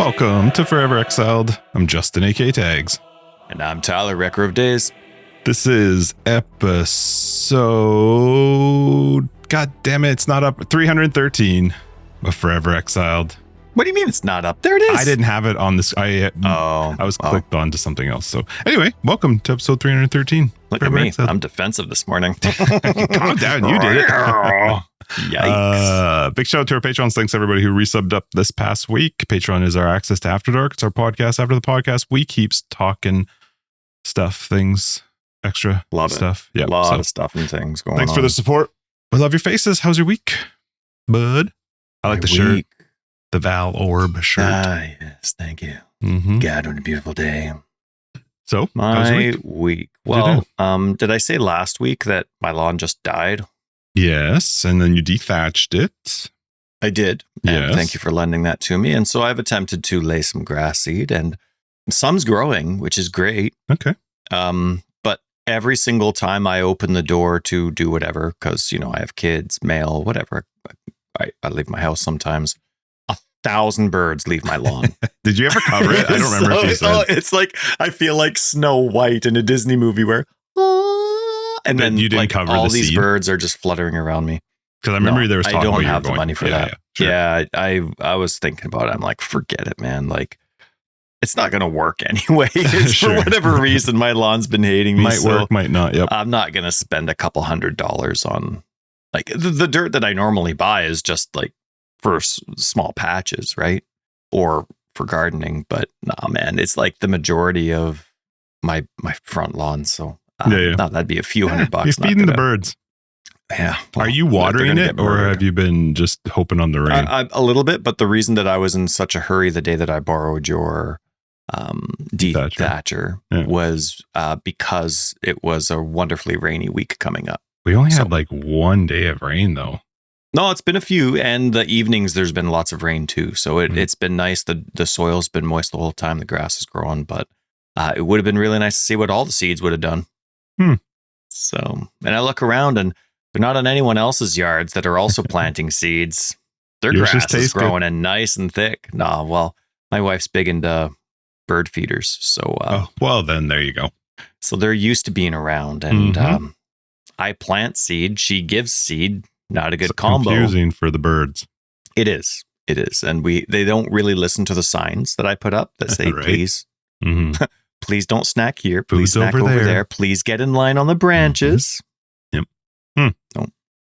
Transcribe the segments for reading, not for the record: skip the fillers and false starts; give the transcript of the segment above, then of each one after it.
Welcome to Forever Exiled. I'm Justin, aka Tags. And I'm Tyler, Wrecker of Days. This is episode... God damn it, it's not up. 313 of Forever Exiled. What do you mean it's not up? There it is. I didn't have it on this. I was clicked on to something else. So anyway, welcome to episode 313. Look at me. Exiled. I'm defensive this morning. Calm down. You did it. Yikes. Big shout out to our patrons. Thanks everybody who resubbed up this past week. Patreon is our access to After Dark. It's our podcast. After the podcast, we keeps talking stuff, things, extra love stuff. Yeah, a lot of stuff and things going on. Thanks for the support. We love your faces. How's your week, bud? I like the shirt. The Val Orb shirt. Ah, yes, thank you. Mm-hmm. God, what a beautiful day. So, my week. Well, did I say last week that my lawn just died? Yes, and then you dethatched it. I did. And yes. Thank you for lending that to me. And so I've attempted to lay some grass seed, and some's growing, which is great. Okay. But every single time I open the door to do whatever, because, I have kids, mail, whatever, I leave my house sometimes. 1,000 birds leave my lawn. Did you ever cover it? I don't remember if you said. It's like, I feel like Snow White in a Disney movie where, and then you didn't cover all the these seed? Birds are just fluttering around me. Because I remember there was talk I don't about have the money for that. Yeah, sure. Yeah, I was thinking about it. I'm like, forget it, man. Like, it's not going to work anyway. Sure. For whatever reason, my lawn's been hating me. Might work, might not. Yep. I'm not going to spend a couple $100 on, like, the dirt that I normally buy is just like for small patches, right? Or for gardening. But nah, man, it's like the majority of my front lawn. So that'd be a few $100. You're feeding the birds. Yeah. Well, are you watering it, or have you been just hoping on the rain? A little bit, but the reason that I was in such a hurry the day that I borrowed your dethatcher was because it was a wonderfully rainy week coming up. We only had like one day of rain, though. No, it's been a few, and the evenings there's been lots of rain too. So it's been nice. The soil's been moist the whole time. The grass is growing, but it would have been really nice to see what all the seeds would have done. So, and I look around and they're not on anyone else's yards that are also planting seeds. Their grass is growing and nice and thick. Nah, well, my wife's big into bird feeders. So, well, then there you go. So they're used to being around, and I plant seed. She gives seed. Not a good combo. Confusing for the birds. It is. And they don't really listen to the signs that I put up that say, right. Please, please don't snack here. Food's Please snack over there. Please get in line on the branches. Yep.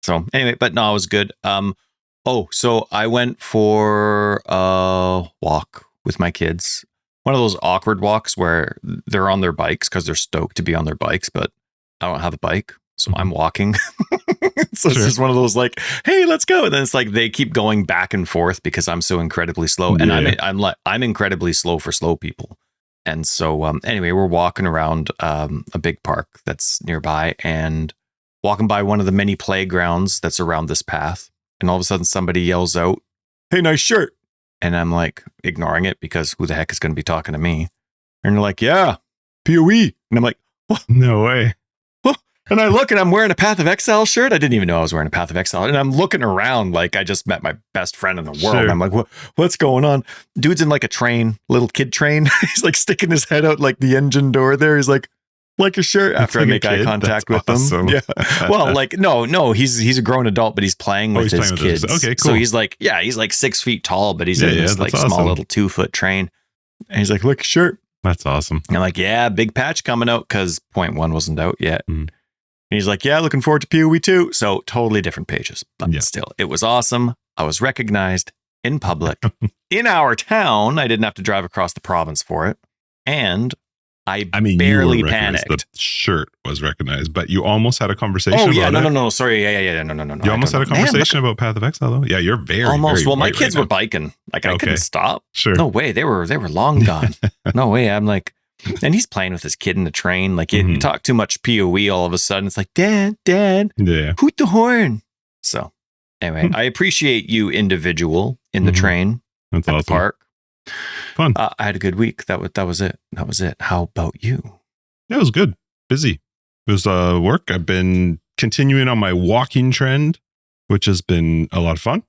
So anyway, but no, it was good. So I went for a walk with my kids. One of those awkward walks where they're on their bikes because they're stoked to be on their bikes, but I don't have a bike. So I'm walking. So it's just one of those like, hey, let's go. And then it's like they keep going back and forth because I'm so incredibly slow. And I'm incredibly slow for slow people. And so anyway, we're walking around a big park that's nearby and walking by one of the many playgrounds that's around this path. And all of a sudden somebody yells out, hey, nice shirt. And I'm like ignoring it because who the heck is going to be talking to me? And they're like, yeah, POE. And I'm like, what? No way. And I look and I'm wearing a Path of Exile shirt. I didn't even know I was wearing a Path of Exile. And I'm looking around like I just met my best friend in the world. Sure. I'm like, what's going on? Dude's in like a train, little kid train. He's like sticking his head out like the engine door there. He's like a shirt after I make eye contact with him. Yeah. Well, like, no, he's a grown adult, but he's playing with his kids. Okay, cool. So he's like 6 feet tall, but he's in this like small little 2-foot train. And he's like, look, shirt. That's awesome. And I'm like, yeah, big patch coming out because 0.1 wasn't out yet. And he's like, yeah, looking forward to POE 2. So totally different pages, but still, it was awesome. I was recognized in public in our town. I didn't have to drive across the province for it. And I barely panicked. The shirt was recognized, but you almost had a conversation about it. No. Sorry. Yeah. No. You almost had a conversation about Path of Exile, though. Yeah, you're very, almost. very well, my kids were biking. Like, I couldn't stop. Sure. No way. They were long gone. No way. I'm like, and he's playing with his kid in the train. Like, you talk too much POE, all of a sudden it's like, Dad, hoot the horn. So anyway, I appreciate you, individual, in the train. That's at awesome. The park. Fun. I had a good week. That was it. How about you? It was good. Busy. It was work. I've been continuing on my walking trend, which has been a lot of fun.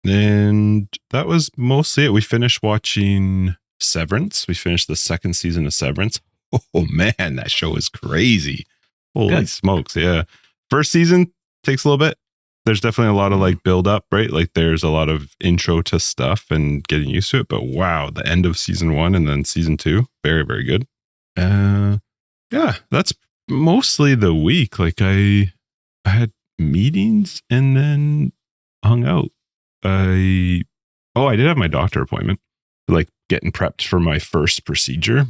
And that was mostly it. We finished watching Severance. We finished the second season of Severance. Oh man, that show is crazy. Holy smokes. Yeah. First season takes a little bit. There's definitely a lot of like build up, right? Like there's a lot of intro to stuff and getting used to it. But wow, the end of season 1 and then season 2, very, very good. Yeah, that's mostly the week. Like I had meetings and then hung out. I did have my doctor appointment, like getting prepped for my first procedure.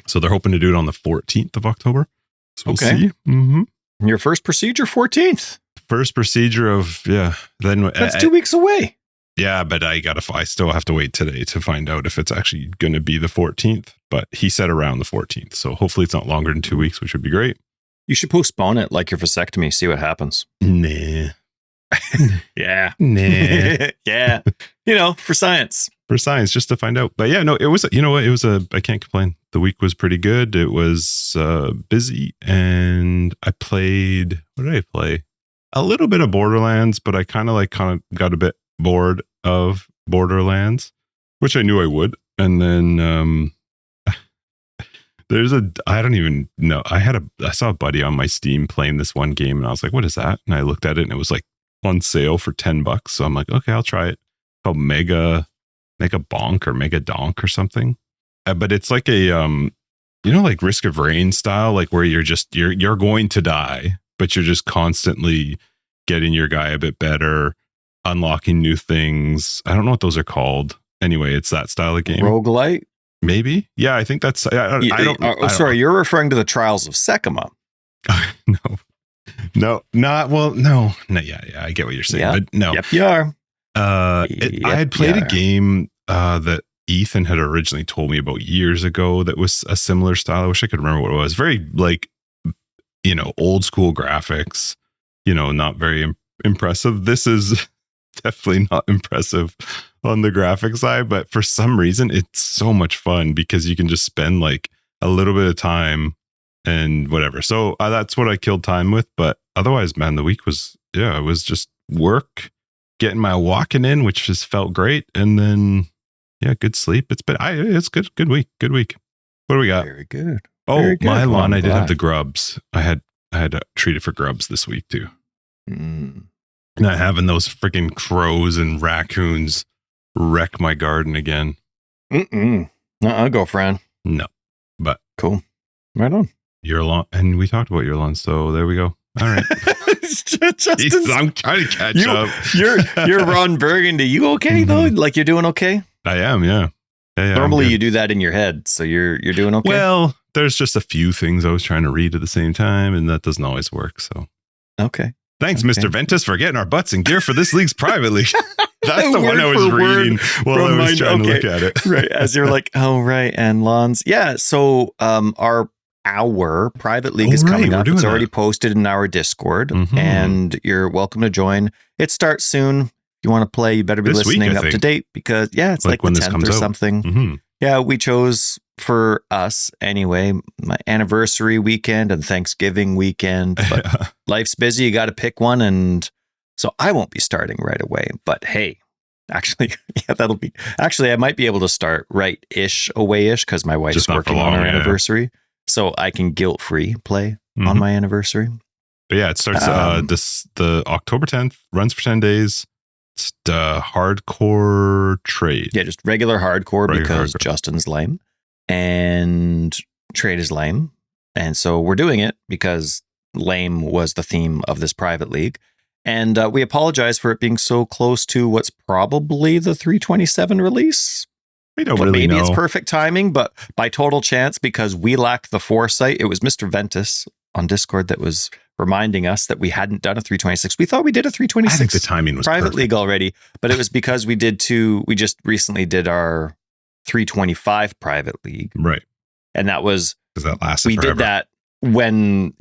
So they're hoping to do it on the 14th of October. So we'll see. Mm-hmm. Your first procedure, 14th. First procedure of, yeah. Then that's 2 weeks away. Yeah, but I still have to wait today to find out if it's actually going to be the 14th. But he said around the 14th. So hopefully it's not longer than 2 weeks, which would be great. You should postpone it like your vasectomy, see what happens. Nah. Yeah. Nah. Yeah. For science. For science, just to find out. But yeah, no, it was, I can't complain. The week was pretty good. It was busy and I played, what did I play? A little bit of Borderlands, but I kind of got a bit bored of Borderlands, which I knew I would. And then I don't even know. I saw a buddy on my Steam playing this one game and I was like, what is that? And I looked at it and it was like on sale for $10. So I'm like, okay, I'll try it. It's called Mega Bonk or Mega Donk or something. But it's like a, like Risk of Rain style, like where you're going to die, but you're just constantly getting your guy a bit better, unlocking new things. I don't know what those are called. Anyway, it's that style of game. Roguelite? Maybe. Yeah, I think that's. Sorry, you're referring to the Trials of Sekoma. No. Yeah, I get what you're saying, but no. Yep, you are. I had played a game that Ethan had originally told me about years ago that was a similar style. I wish I could remember what it was. Very like, old school graphics, not very impressive. This is definitely not impressive on the graphic side, but for some reason it's so much fun because you can just spend like a little bit of time and whatever. So that's what I killed time with. But otherwise, man, the week was, it was just work, getting my walking in, which just felt great. And then, good sleep. It's good week. Good week. What do we got? Very good. Oh, my lawn. I did have the grubs. I had treated for grubs this week too. Not having those freaking crows and raccoons wreck my garden again. Girlfriend. No, but cool. Right on. Your lawn, and we talked about your lawn, so there we go. All right. I'm trying to catch up. You're Ron Burgundy. You okay though? Like you're doing okay? I am, yeah. Normally you do that in your head, so you're doing okay. Well, there's just a few things I was trying to read at the same time, and that doesn't always work. So okay. Thanks, Mr. Ventus, for getting our butts in gear for this league's private league. That's the one I was reading while I was trying to look at it. Right. As you're like, oh, right. And lawns. Yeah. So our private league is coming up. It's already posted in our Discord, and you're welcome to join. It starts soon. If you want to play, you better be listening up to date because, it's like the 10th or something. Yeah, we chose for us anyway, my anniversary weekend and Thanksgiving weekend. But life's busy. You got to pick one. And so I won't be starting right away. But hey, actually, I might be able to start right-ish, away-ish because my wife's working on our anniversary. So I can guilt-free play on my anniversary. But yeah, it starts the October 10th, runs for 10 days. It's the hardcore trade. Yeah, just regular hardcore because Justin's lame and trade is lame. And so we're doing it because lame was the theme of this private league. And we apologize for it being so close to what's probably the 327 release. We don't really know. Maybe it's perfect timing, but by total chance, because we lacked the foresight, it was Mr. Ventus on Discord that was reminding us that we hadn't done a 326. We thought we did a 326. I think the timing was private perfect. League already, but it was because we just recently did our 325 private league. Right. And that was, because that lasted we forever. did that when,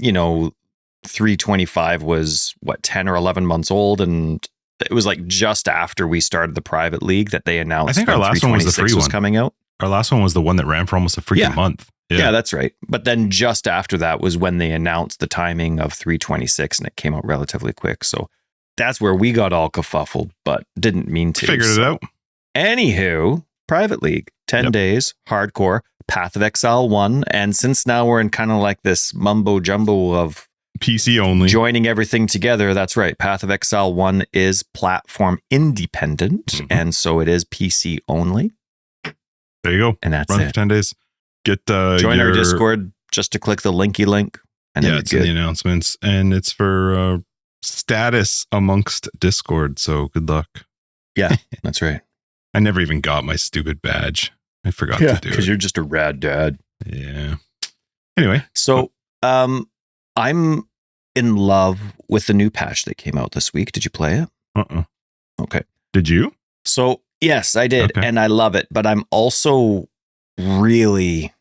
325 was 10 or 11 months old. And it was like just after we started the private league that they announced. I think our last one was the free one coming out. Our last one was the one that ran for almost a freaking month. Yeah, that's right. But then just after that was when they announced the timing of 326 and it came out relatively quick. So that's where we got all kerfuffled, but didn't mean to. Figured it out. Anywho, Private League, 10 days, hardcore, Path of Exile 1. And since now we're in kind of like this mumbo jumbo of PC only, joining everything together. That's right. Path of Exile 1 is platform independent. And so it is PC only. There you go. And that's Run it. for 10 days. Get join our Discord just to click the linky link. And it's in the announcements. And it's for status amongst Discord. So good luck. Yeah, that's right. I never even got my stupid badge. I forgot to do it. Because you're just a rad dad. Yeah. Anyway. So I'm in love with the new patch that came out this week. Did you play it? Okay. Did you? So yes, I did. Okay. And I love it. But I'm also really,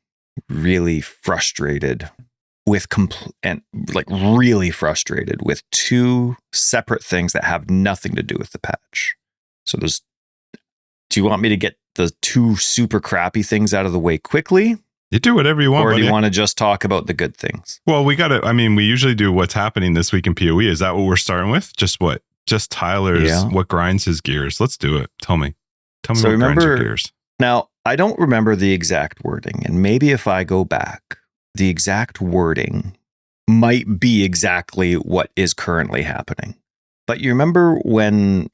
really frustrated with really frustrated with two separate things that have nothing to do with the patch. So do you want me to get the two super crappy things out of the way quickly? You do whatever you want. Or do you want to just talk about the good things? Well, we usually do what's happening this week in PoE. Is that what we're starting with? Just what? Just Tyler's, what grinds his gears? Let's do it. Tell me what grinds your gears. Now, I don't remember the exact wording. And maybe if I go back, the exact wording might be exactly what is currently happening. But you remember when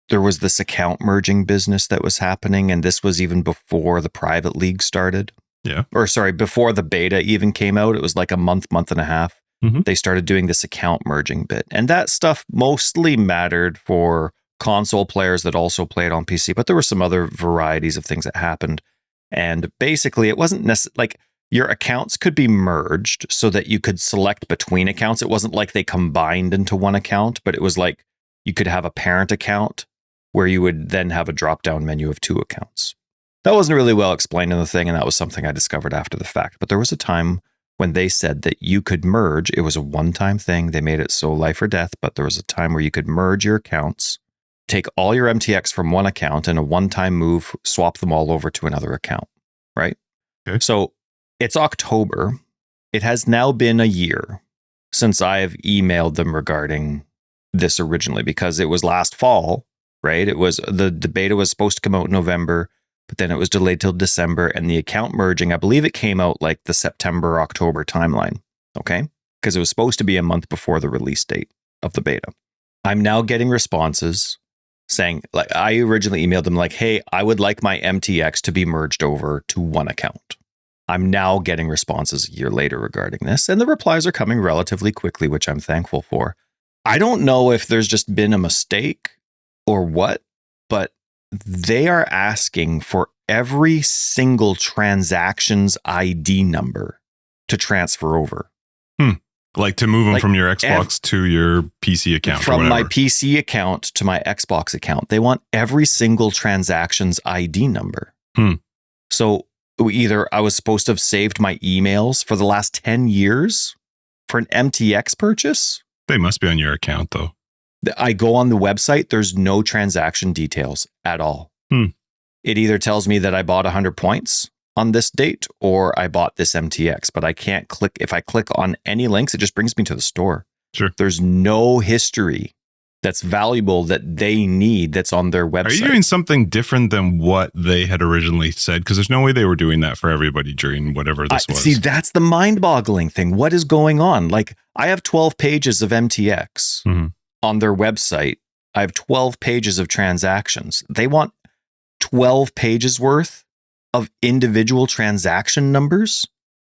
there was this account merging business that was happening, and this was even before the private league started? Yeah. Or sorry, before the beta even came out. It was like a month and a half. They started doing this account merging bit. And that stuff mostly mattered for console players that also played on PC, but there were some other varieties of things that happened. And basically, it wasn't necessarily like your accounts could be merged so that you could select between accounts. It wasn't like they combined into one account, but it was like you could have a parent account where you would then have a drop-down menu of two accounts. That wasn't really well explained in the thing, and that was something I discovered after the fact. But there was a time when they said that you could merge. It was a one-time thing. They made it so life or death, but there was a time where you could merge your accounts, take all your MTX from one account, and a one-time move, swap them all over to another account, right? Okay. So it's October. It has now been a year since I have emailed them regarding this originally, because it was last fall, right? It was the beta was supposed to come out in November, but then it was delayed till December, and the account merging, I believe it came out like the September, October timeline, okay? Because it was supposed to be a month before the release date of the beta. I'm now getting responses saying, like, I originally emailed them like, hey, I would like my MTX to be merged over to one account. I'm now getting responses a year later regarding this, and the replies are coming relatively quickly, which I'm thankful for. I don't know if there's just been a mistake or what, but they are asking for every single transaction's ID number to transfer over. Like to move them from your Xbox to your PC account. From my PC account to my Xbox account. They want every single transaction's ID number. So either I was supposed to have saved my emails for the last 10 years for an MTX purchase. They must be on your account, though. I go on the website. There's no transaction details at all. It either tells me that I bought 100 points on this date or I bought this MTX, but I can't click. If I click on any links, it just brings me to the store. Sure. There's no history that's valuable that they need that's on their website. Are you doing something different than what they had originally said? Because there's no way they were doing that for everybody during whatever this was. See, that's the mind-boggling thing. What is going on? Like, I have 12 pages of MTX on their website. I have 12 pages of transactions. They want 12 pages worth of individual transaction numbers.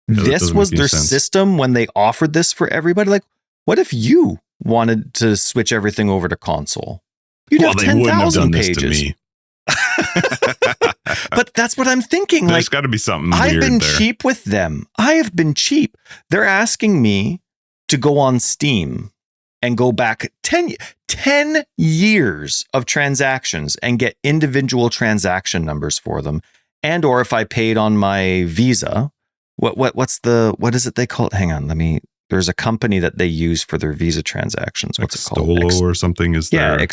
No, this was their system when they offered this for everybody. Like, what if you wanted to switch everything over to console? You'd have 10,000 pages. But that's what I'm thinking. There's got to be something I've weird been there. cheap with them. I have been cheap. They're asking me to go on Steam and go back 10 years of transactions and get individual transaction numbers for them. And or if I paid on my Visa, what is it they call it? Hang on, there's a company that they use for their Visa transactions. What's it called? Xolo or something is there. Yeah,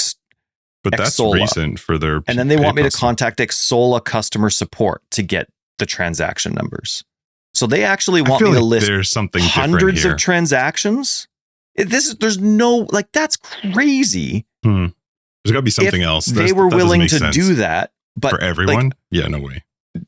but that's Exola. recent for their. And then they want me to contact Exola customer support to get the transaction numbers. So they actually want me to list there's something hundreds here. of transactions. There's no, like, that's crazy There's got to be something else. They were willing to do that, but for everyone, yeah, no way.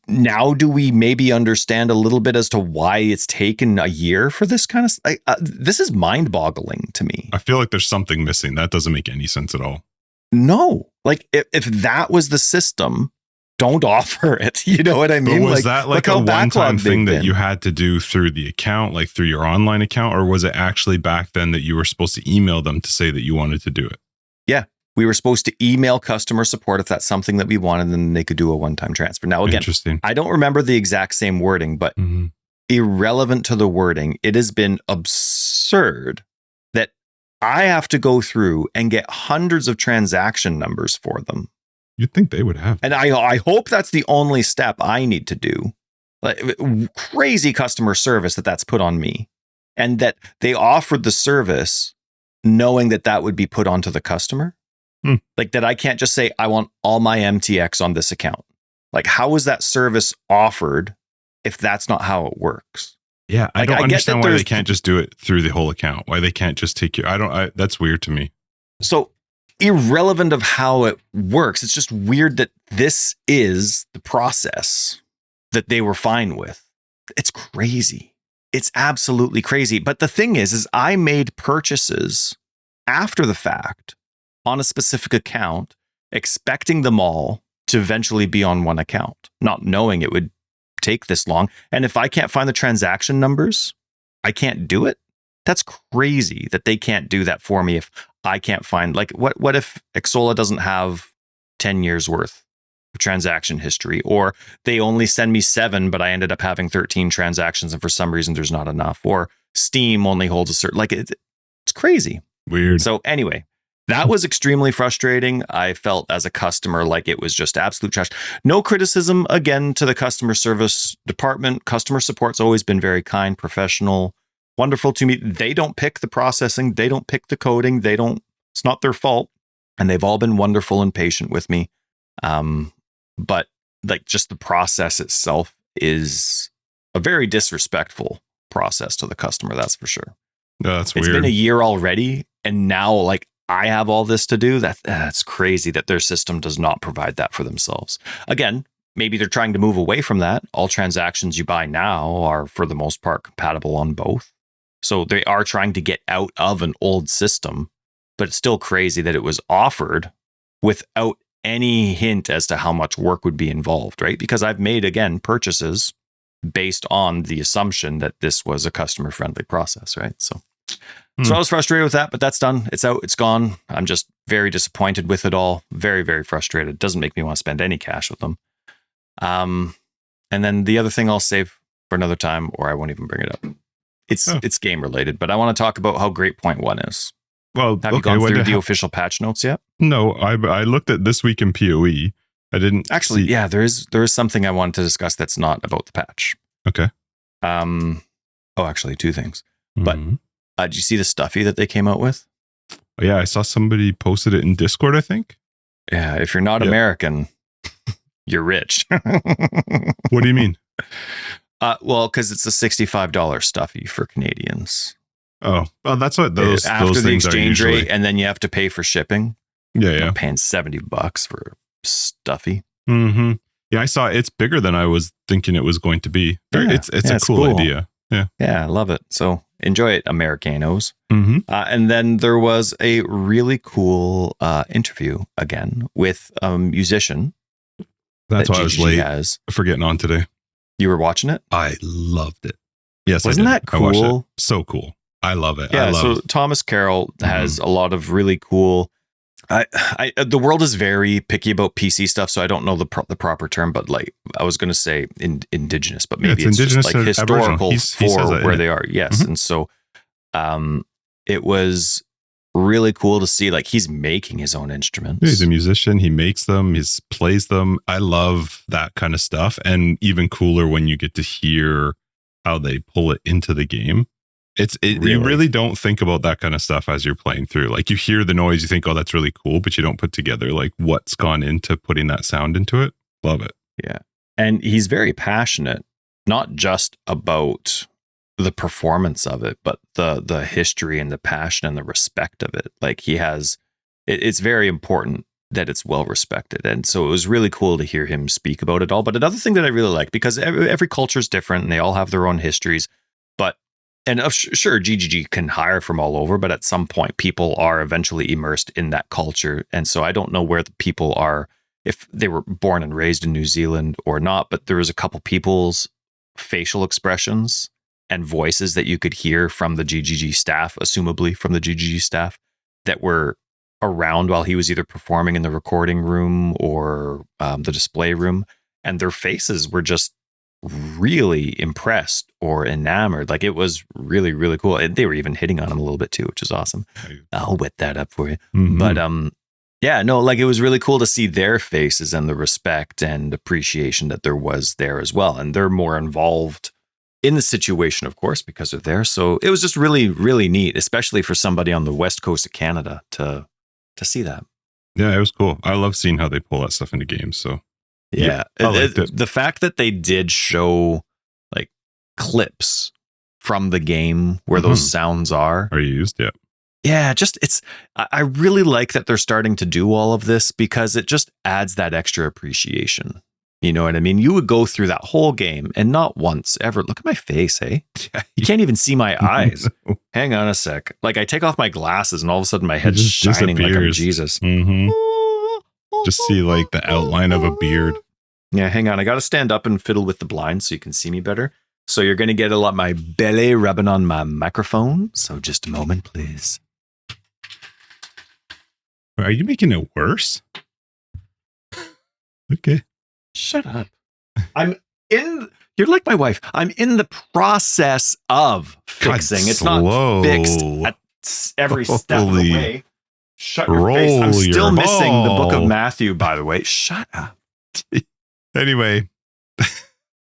Now, do we maybe understand a little bit as to why it's taken a year for this kind of? This is mind-boggling to me. I feel like there's something missing. That doesn't make any sense at all. No, like if that was the system, don't offer it. You know what I mean? But was that like a one-time thing that you had to do through the account, like through your online account, or was it actually back then that you were supposed to email them to say that you wanted to do it? Yeah. We were supposed to email customer support if that's something that we wanted, and then they could do a one-time transfer. Now, again, I don't remember the exact same wording, but irrelevant to the wording, it has been absurd that I have to go through and get hundreds of transaction numbers for them. You'd think they would have. And I hope that's the only step I need to do. Like, crazy customer service that's put on me. And that they offered the service knowing that would be put onto the customer. Like that I can't just say, I want all my MTX on this account. Like, how is that service offered if that's not how it works? Yeah, I don't understand why they can't just do it through the whole account. Why they can't just take your, that's weird to me. So irrelevant of how it works, it's just weird that this is the process that they were fine with. It's crazy. It's absolutely crazy. But the thing is I made purchases after the fact on a specific account, expecting them all to eventually be on one account, not knowing it would take this long. And if I can't find the transaction numbers, I can't do it. That's crazy that they can't do that for me if I can't find, like, what if Xsolla doesn't have 10 years worth of transaction history, or they only send me 7, but I ended up having 13 transactions and for some reason there's not enough, or Steam only holds a certain, like, it's crazy. Weird. So anyway, that was extremely frustrating. I felt as a customer like it was just absolute trash. No criticism, again, to the customer service department. Customer support's always been very kind, professional, wonderful to me. They don't pick the processing. They don't pick the coding. It's not their fault. And they've all been wonderful and patient with me. But like, just the process itself is a very disrespectful process to the customer. That's for sure. No, that's weird. It's been a year already. And now, like, I have all this to do. That's crazy that their system does not provide that for themselves. Again, maybe they're trying to move away from that. All transactions you buy now are, for the most part, compatible on both. So they are trying to get out of an old system, but it's still crazy that it was offered without any hint as to how much work would be involved, right? Because I've made, again, purchases based on the assumption that this was a customer-friendly process, right? So I was frustrated with that, but that's done. It's out. It's gone. I'm just very disappointed with it all. Very, very frustrated. It doesn't make me want to spend any cash with them. And then the other thing I'll save for another time, or I won't even bring it up. It's game related, but I want to talk about how great Point 1 is. Well, have you gone through the official patch notes yet? No, I looked at this week in PoE. I didn't actually. Yeah, there is something I wanted to discuss that's not about the patch. Okay. Actually, 2 things. But did you see the stuffy that they came out with? Oh, yeah, I saw somebody posted it in Discord, I think. Yeah, if you're not American, you're rich. What do you mean? Well, because it's a $65 stuffy for Canadians. Oh, well, that's what those after those the things exchange are rate, and then you have to pay for shipping. Yeah. I'm paying $70 for stuffy. Mm-hmm. Yeah, I saw it's bigger than I was thinking it was going to be. It's a cool idea. Yeah, I love it. So enjoy it, Americanos. Mm-hmm. And then there was a really cool interview again with a musician. That's why I was late for getting on today. You were watching it? I loved it. Yes, wasn't that cool? So cool. I love it. Yeah. So Thomas Carroll has a lot of really cool. The world is very picky about PC stuff, so I don't know the proper term, but like I was going to say indigenous, but maybe it's just like historical for where they are. Yes, and so it was really cool to see, like, he's making his own instruments. He's a musician. He makes them. He plays them. I love that kind of stuff, and even cooler when you get to hear how they pull it into the game. You really don't think about that kind of stuff as you're playing through. Like, you hear the noise, you think, oh, that's really cool, but you don't put together like what's gone into putting that sound into it. Love it. Yeah. And he's very passionate, not just about the performance of it, but the history and the passion and the respect of it. Like, he has it's very important that it's well respected. And so it was really cool to hear him speak about it all. But another thing that I really like, because every culture is different and they all have their own histories, sure, GGG can hire from all over, but at some point people are eventually immersed in that culture. And so I don't know where the people are, if they were born and raised in New Zealand or not, but there was a couple people's facial expressions and voices that you could hear from the GGG staff, assumably from the GGG staff, that were around while he was either performing in the recording room or the display room. And their faces were just really impressed or enamored. Like, it was really, really cool. And they were even hitting on him a little bit too, which is awesome. I'll wet that up for you. But yeah, no, like, it was really cool to see their faces and the respect and appreciation that there was there as well. And they're more involved in the situation, of course, because they're there. So it was just really, really neat, especially for somebody on the west coast of Canada to see that. Yeah, it was cool. I love seeing how they pull that stuff into games. So yeah, the fact that they did show like clips from the game where those sounds are used. Yeah, I really like that they're starting to do all of this, because it just adds that extra appreciation. You know what I mean? You would go through that whole game and not once ever look at my face, hey? You can't even see my eyes. No. Hang on a sec. Like, I take off my glasses and all of a sudden my head's shining like I'm Jesus. Just see like the outline of a beard. Yeah, hang on. I got to stand up and fiddle with the blinds so you can see me better. So you're going to get a lot of my belly rubbing on my microphone. So just a moment, please. Are you making it worse? Okay. Shut up. You're like my wife. I'm in the process of fixing. It's not fixed at every step of the way. Shut your face. I'm still missing the book of Matthew, by the way. Shut up. Anyway.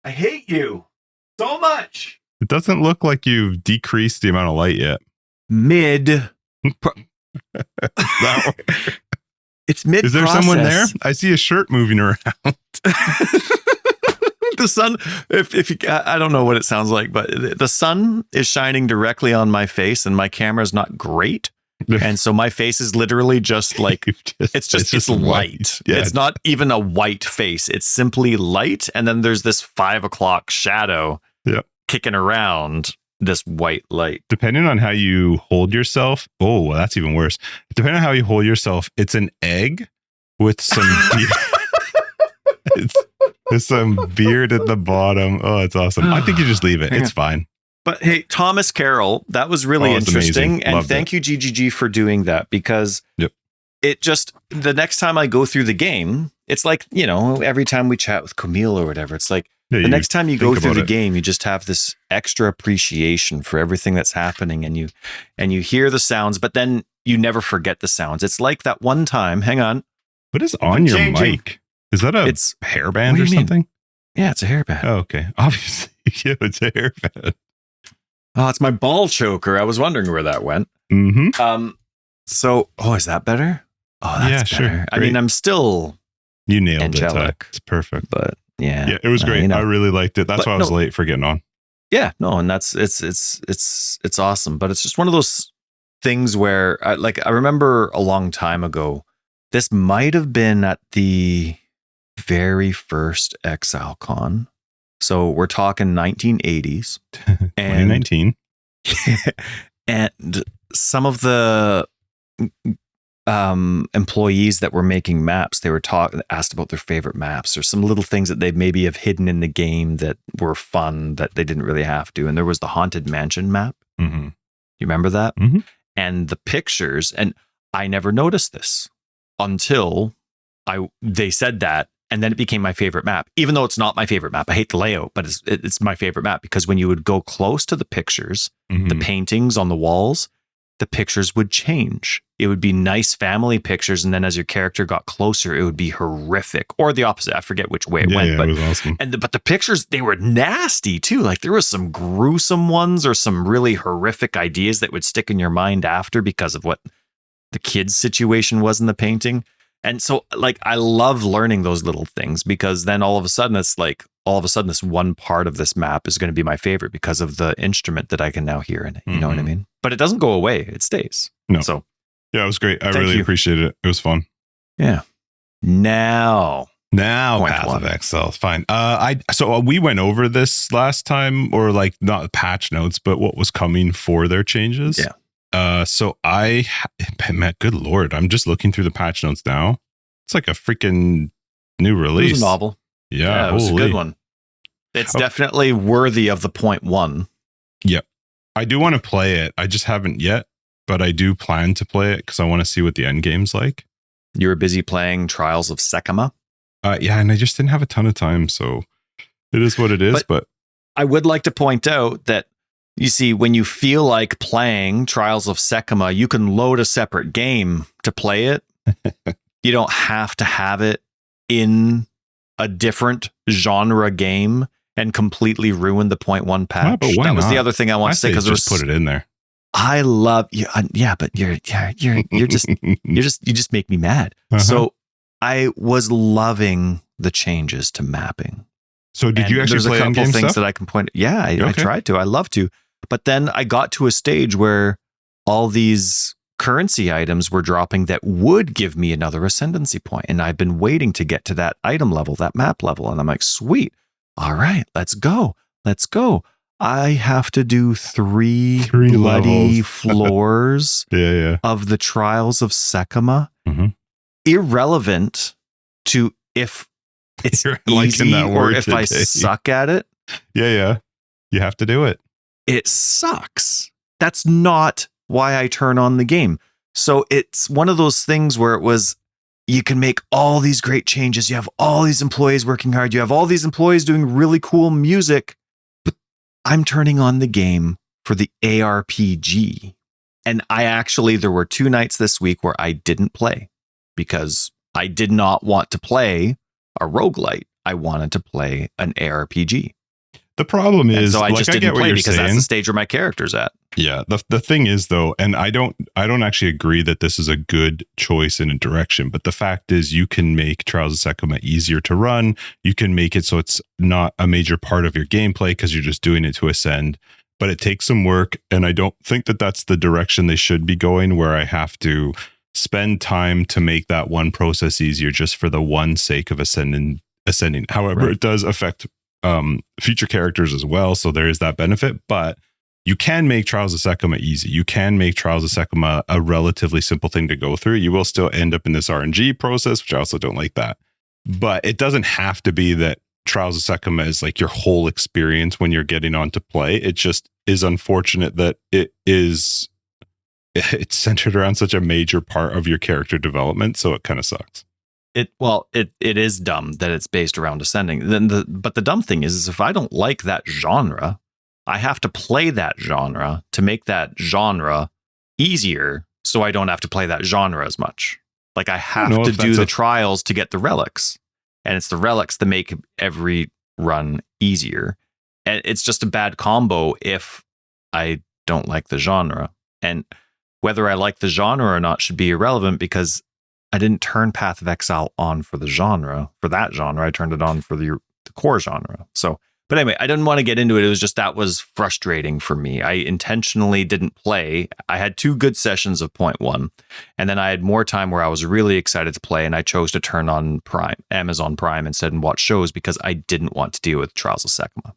I hate you so much. It doesn't look like you've decreased the amount of light yet. It's mid. Is there someone there? I see a shirt moving around. The sun, if you, I don't know what it sounds like, but the sun is shining directly on my face, and my camera's not great, and so my face is literally just like it's light. Yeah, it's not even a white face; it's simply light, and then there's this 5 o'clock shadow kicking around this white light. Depending on how you hold yourself, well, that's even worse. Depending on how you hold yourself, it's an egg with some there's some beard at the bottom. Oh, it's awesome. I think you just leave it. It's fine. But hey, Thomas Carroll, that was really interesting. And thank you, GGG, for doing that, because it just, the next time I go through the game, it's like, you know, every time we chat with Camille or whatever, it's like, the next time you go through the game, you just have this extra appreciation for everything that's happening, and you hear the sounds, but then you never forget the sounds. It's like that one time. Hang on. What is on your mic? Is that a hairband or something? Yeah, it's a hairband. Oh, okay. Obviously, yeah, it's a hairband. Oh, it's my ball choker. I was wondering where that went. So, is that better? Oh, that's better. Sure. I mean, I'm still you nailed angelic. It's perfect. But yeah, it was great. I really liked it. That's why I was late for getting on. Yeah, no, and that's it's awesome. But it's just one of those things where I remember a long time ago, this might have been at the very first ExileCon. So we're talking 1980s. 2019. And some of the employees that were making maps, they were asked about their favorite maps or some little things that they maybe have hidden in the game that were fun that they didn't really have to. And there was the Haunted Mansion map. You remember that? And the pictures, and I never noticed this until they said that, and then it became my favorite map, even though it's not my favorite map. I hate the layout, but it's my favorite map, because when you would go close to the pictures, the paintings on the walls, the pictures would change. It would be nice family pictures, and then as your character got closer, it would be horrific, or the opposite. I forget which way it went. But it was awesome. But the pictures, they were nasty too. Like, there was some gruesome ones or some really horrific ideas that would stick in your mind after because of what the kid's situation was in the painting. And so, like, I love learning those little things, because then all of a sudden this one part of this map is going to be my favorite because of the instrument that I can now hear in it. You know what I mean? But it doesn't go away. It stays. No. So Yeah, it was great. I Thank really you. appreciated it. It was fun. Yeah. Now Point Path one. of Exile, fine. So we went over this last time, or like not patch notes, but what was coming for their changes. Yeah. So Matt, good lord, I'm just looking through the patch notes now. It's like a freaking new release. It was a novel. Yeah, it was a good one. It's definitely worthy of the 0.1. Yep. I do want to play it. I just haven't yet, but I do plan to play it because I want to see what the end game's like. You were busy playing Trials of Sekoma. Yeah, and I just didn't have a ton of time, so it is what it is. But I would like to point out that, you see, when you feel like playing Trials of Sekoma, you can load a separate game to play it. You don't have to have it in a different genre game and completely ruin the 0.1 patch. But why that was not? the other thing I want to say, because just put it in there. I love you. Yeah, but you're just you just make me mad. So I was loving the changes to mapping. So did you actually play there's a couple things stuff? that I can point. Yeah, I tried to. I love to. But then I got to a stage where all these currency items were dropping that would give me another ascendancy point, and I've been waiting to get to that item level, that map level, and I'm like, sweet. All right, let's go. I have to do three bloody floors of the Trials of Sekoma. Irrelevant to if it's easy or if I suck at it. Yeah. You have to do it. It sucks. That's not why I turn on the game. So it's one of those things where it was, you can make all these great changes. You have all these employees working hard. You have all these employees doing really cool music. But I'm turning on the game for the ARPG. And there were 2 nights this week where I didn't play because I did not want to play a roguelite. I wanted to play an ARPG. The problem is, so I just didn't play because saying. That's the stage where my character's at. Yeah. The thing is, though, and I don't actually agree that this is a good choice in a direction, but the fact is you can make Trials of Sekoma easier to run. You can make it so it's not a major part of your gameplay because you're just doing it to ascend, but it takes some work. And I don't think that that's the direction they should be going, where I have to spend time to make that one process easier just for the one sake of ascending. However, It does affect future characters as well, so there is that benefit, but you can make Trials of Sekoma easy. You can make Trials of Sekoma a relatively simple thing to go through. You will still end up in this RNG process, which I also don't like that, but it doesn't have to be that Trials of Sekoma is like your whole experience when you're getting on to play. It just is unfortunate that it's centered around such a major part of your character development, so it kind of sucks. It is dumb that it's based around ascending. But the dumb thing is if I don't like that genre, I have to play that genre to make that genre easier, so I don't have to play that genre as much. Like I have to do the trials to get the relics, and it's the relics that make every run easier. And it's just a bad combo if I don't like the genre. And whether I like the genre or not should be irrelevant, because I didn't turn Path of Exile on for the genre, for that genre. I turned it on for the core genre. So, but anyway, I didn't want to get into it. It was just, that was frustrating for me. I intentionally didn't play. I had 2 good sessions of 0.1, and then I had more time where I was really excited to play, and I chose to turn on Amazon Prime instead and watch shows because I didn't want to deal with Trials of Sekoma.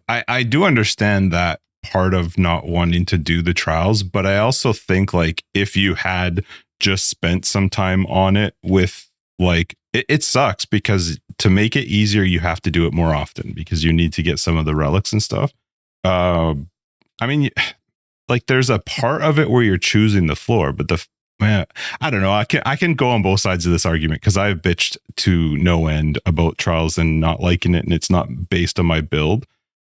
I do understand that part of not wanting to do the trials, but I also think like if you had just spent some time on it with like, it sucks because to make it easier, you have to do it more often because you need to get some of the relics and stuff. I mean, like there's a part of it where you're choosing the floor, but I don't know. I can go on both sides of this argument because I've bitched to no end about Trials and not liking it, and it's not based on my build.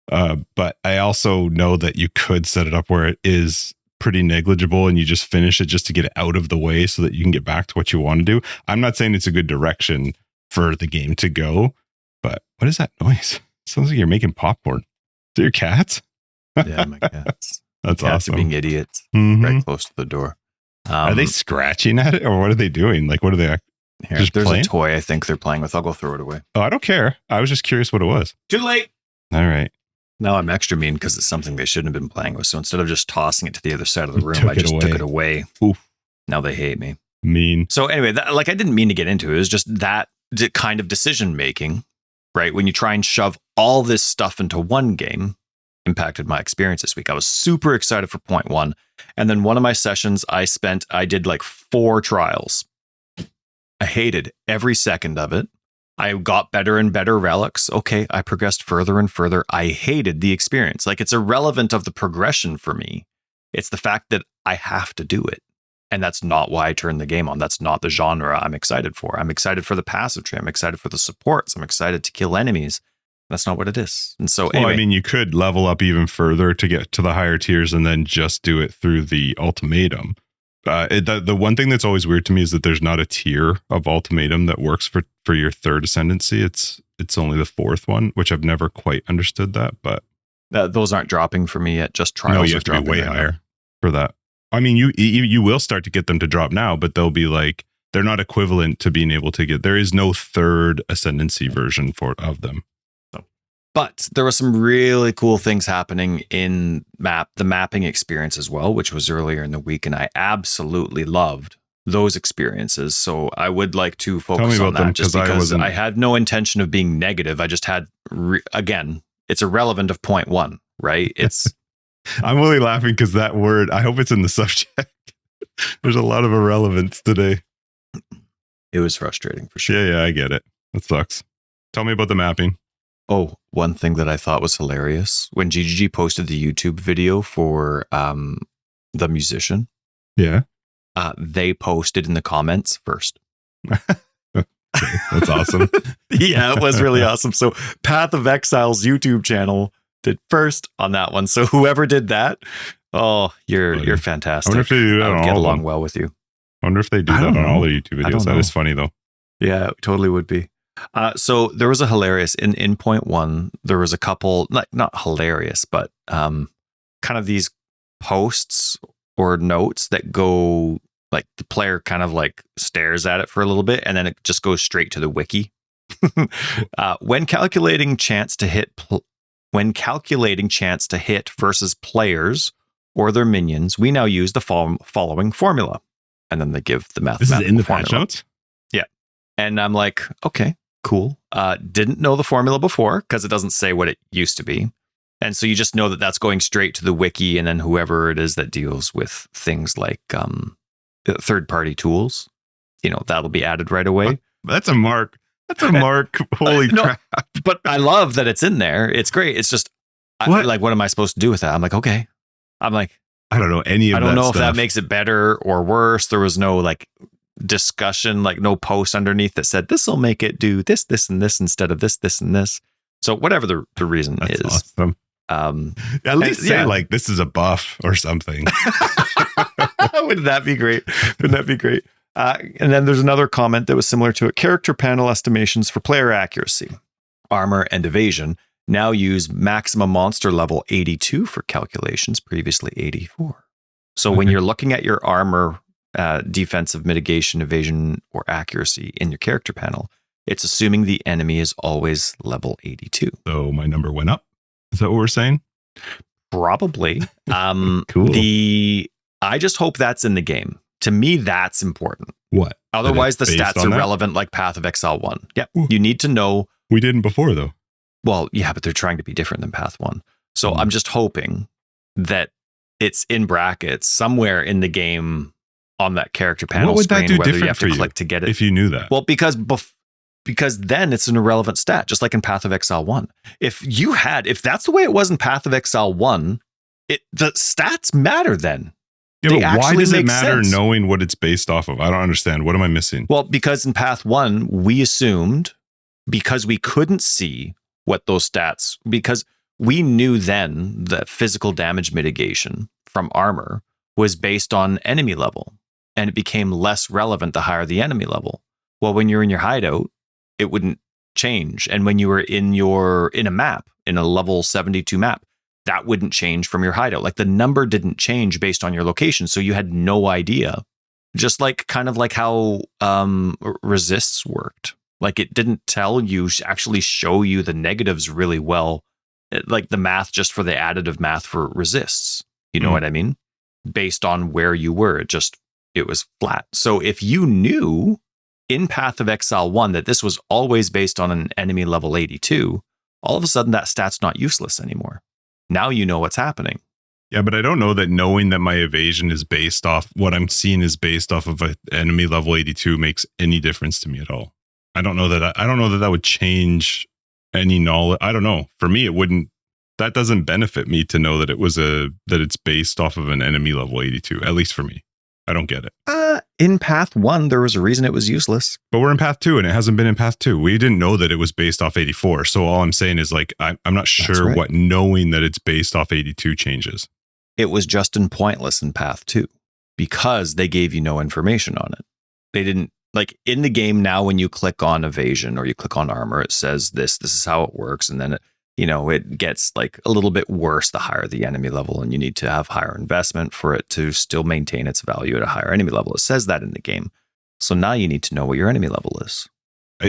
But I also know that you could set it up where it is pretty negligible and you just finish it just to get it out of the way so that you can get back to what you want to do. I'm not saying it's a good direction for the game to go, but what is that noise? It sounds like you're making popcorn. Is it your cats? Yeah, my cats. That's cats awesome. Are being idiots right close to the door. Are they scratching at it or what are they doing? Like, what are they just there's playing? A toy I think they're playing with. I'll go throw it away. Oh, I don't care. I was just curious what it was. Too late. All right. Now I'm extra mean because it's something they shouldn't have been playing with. So instead of just tossing it to the other side of the room, I just took it away. Oof. Now they hate me. Mean. So anyway, I didn't mean to get into it. It was just that kind of decision making, right? When you try and shove all this stuff into one game, impacted my experience this week. I was super excited for 0.1. And then one of my sessions I did like 4 trials. I hated every second of it. I got better and better relics. Okay, I progressed further and further. I hated the experience. Like, it's irrelevant of the progression for me. It's the fact that I have to do it. And that's not why I turned the game on. That's not the genre I'm excited for. I'm excited for the passive tree. I'm excited for the supports. I'm excited to kill enemies. That's not what it is. And so anyway. Well, I mean, you could level up even further to get to the higher tiers and then just do it through the ultimatum. The one thing that's always weird to me is that there's not a tier of ultimatum that works for your third ascendancy. It's only the 4th one, which I've never quite understood that. But those aren't dropping for me yet. Just trials. No, you have to be way higher for that. I mean, you will start to get them to drop now, but they'll be like, they're not equivalent to being able to get. There is no third ascendancy version of them. But there were some really cool things happening in the mapping experience as well, which was earlier in the week, and I absolutely loved those experiences. So I would like to focus on that, just because I had no intention of being negative. I just had, again, it's irrelevant of 0.1, right? It's. I'm only laughing because that word, I hope it's in the subject. There's a lot of irrelevance today. It was frustrating for sure. Yeah, I get it. That sucks. Tell me about the mapping. Oh, one thing that I thought was hilarious when GGG posted the YouTube video for the musician. Yeah. They posted in the comments first. That's awesome. Yeah, it was really awesome. So Path of Exile's YouTube channel did first on that one. So whoever did that, you're fantastic. I wonder if they do that I would on get all along of them. well with you. I wonder if they do that on all the YouTube videos. That is funny though. Yeah, it totally would be. So there was a hilarious in 0.1. There was a couple, not hilarious, but kind of these posts or notes that go like the player kind of like stares at it for a little bit, and then it just goes straight to the wiki. When calculating chance to hit versus players or their minions, we now use the following formula, and then they give the mathematical formula. This is in the formula. patch notes? Yeah, and I'm like, okay. Cool. Didn't know the formula before because it doesn't say what it used to be. And so you just know that that's going straight to the wiki, and then whoever it is that deals with things like third-party tools, that'll be added right away. That's a mark. That's a mark. Holy crap. But I love that it's in there. It's great. It's just, what am I supposed to do with that? I'm like, okay. I'm like, I don't know any of that I don't know stuff. if that makes it better or worse. There was no discussion, no post underneath that said this will make it do this and this instead of this and this. So whatever the reason That's is, awesome. At least say this is a buff or something. Wouldn't that be great? And then there's another comment that was similar to it. Character panel estimations for player accuracy, armor, and evasion now use maximum monster level 82 for calculations, previously 84. So when you're looking at your armor, defensive, mitigation, evasion, or accuracy in your character panel, it's assuming the enemy is always level 82. So my number went up. Is that what we're saying? Probably. Cool. I just hope that's in the game. To me, that's important. What? Otherwise, the stats are relevant, like Path of Exile 1. Yeah, you need to know. We didn't before, though. Well, yeah, but they're trying to be different than Path 1. So I'm just hoping that it's in brackets somewhere in the game on that character panel. What would screen, that do whether different you have for to you click to get it? If you knew that? Well, because then it's an irrelevant stat, just like in Path of Exile 1. If that's the way it was in Path of Exile 1, the stats matter then. Yeah, but why does it matter sense. knowing what it's based off of? I don't understand. What am I missing? Well, because in Path 1, we assumed, because we couldn't see what those stats, because we knew then that physical damage mitigation from armor was based on enemy level, and it became less relevant the higher the enemy level. Well, when you're in your hideout, it wouldn't change. And when you were in a map, in a level 72 map, that wouldn't change from your hideout. Like the number didn't change based on your location. So you had no idea. Just like kind of like how resists worked. Like it didn't actually show you the negatives really well like the math just for the additive math for resists. You know what I mean? Based on where you were, it was flat. So if you knew in Path of Exile 1 that this was always based on an enemy level 82, all of a sudden that stat's not useless anymore. Now you know what's happening. Yeah, but I don't know that knowing that my evasion is based off what I'm seeing is based off of an enemy level 82 makes any difference to me at all. I don't know that would change any knowledge. I don't know. For me, it wouldn't. That doesn't benefit me to know that it's based off of an enemy level 82. At least for me, I don't get it. In Path 1, there was a reason it was useless. But we're in Path 2, and it hasn't been in Path 2. We didn't know that it was based off 84. So all I'm saying is like I'm not sure what knowing that it's based off 82 changes. It was just pointless in Path 2 because they gave you no information on it. They didn't, like in the game now, when you click on evasion or you click on armor, it says this is how it works. And then it gets like a little bit worse the higher the enemy level, and you need to have higher investment for it to still maintain its value at a higher enemy level. It says that in the game. So now you need to know what your enemy level is.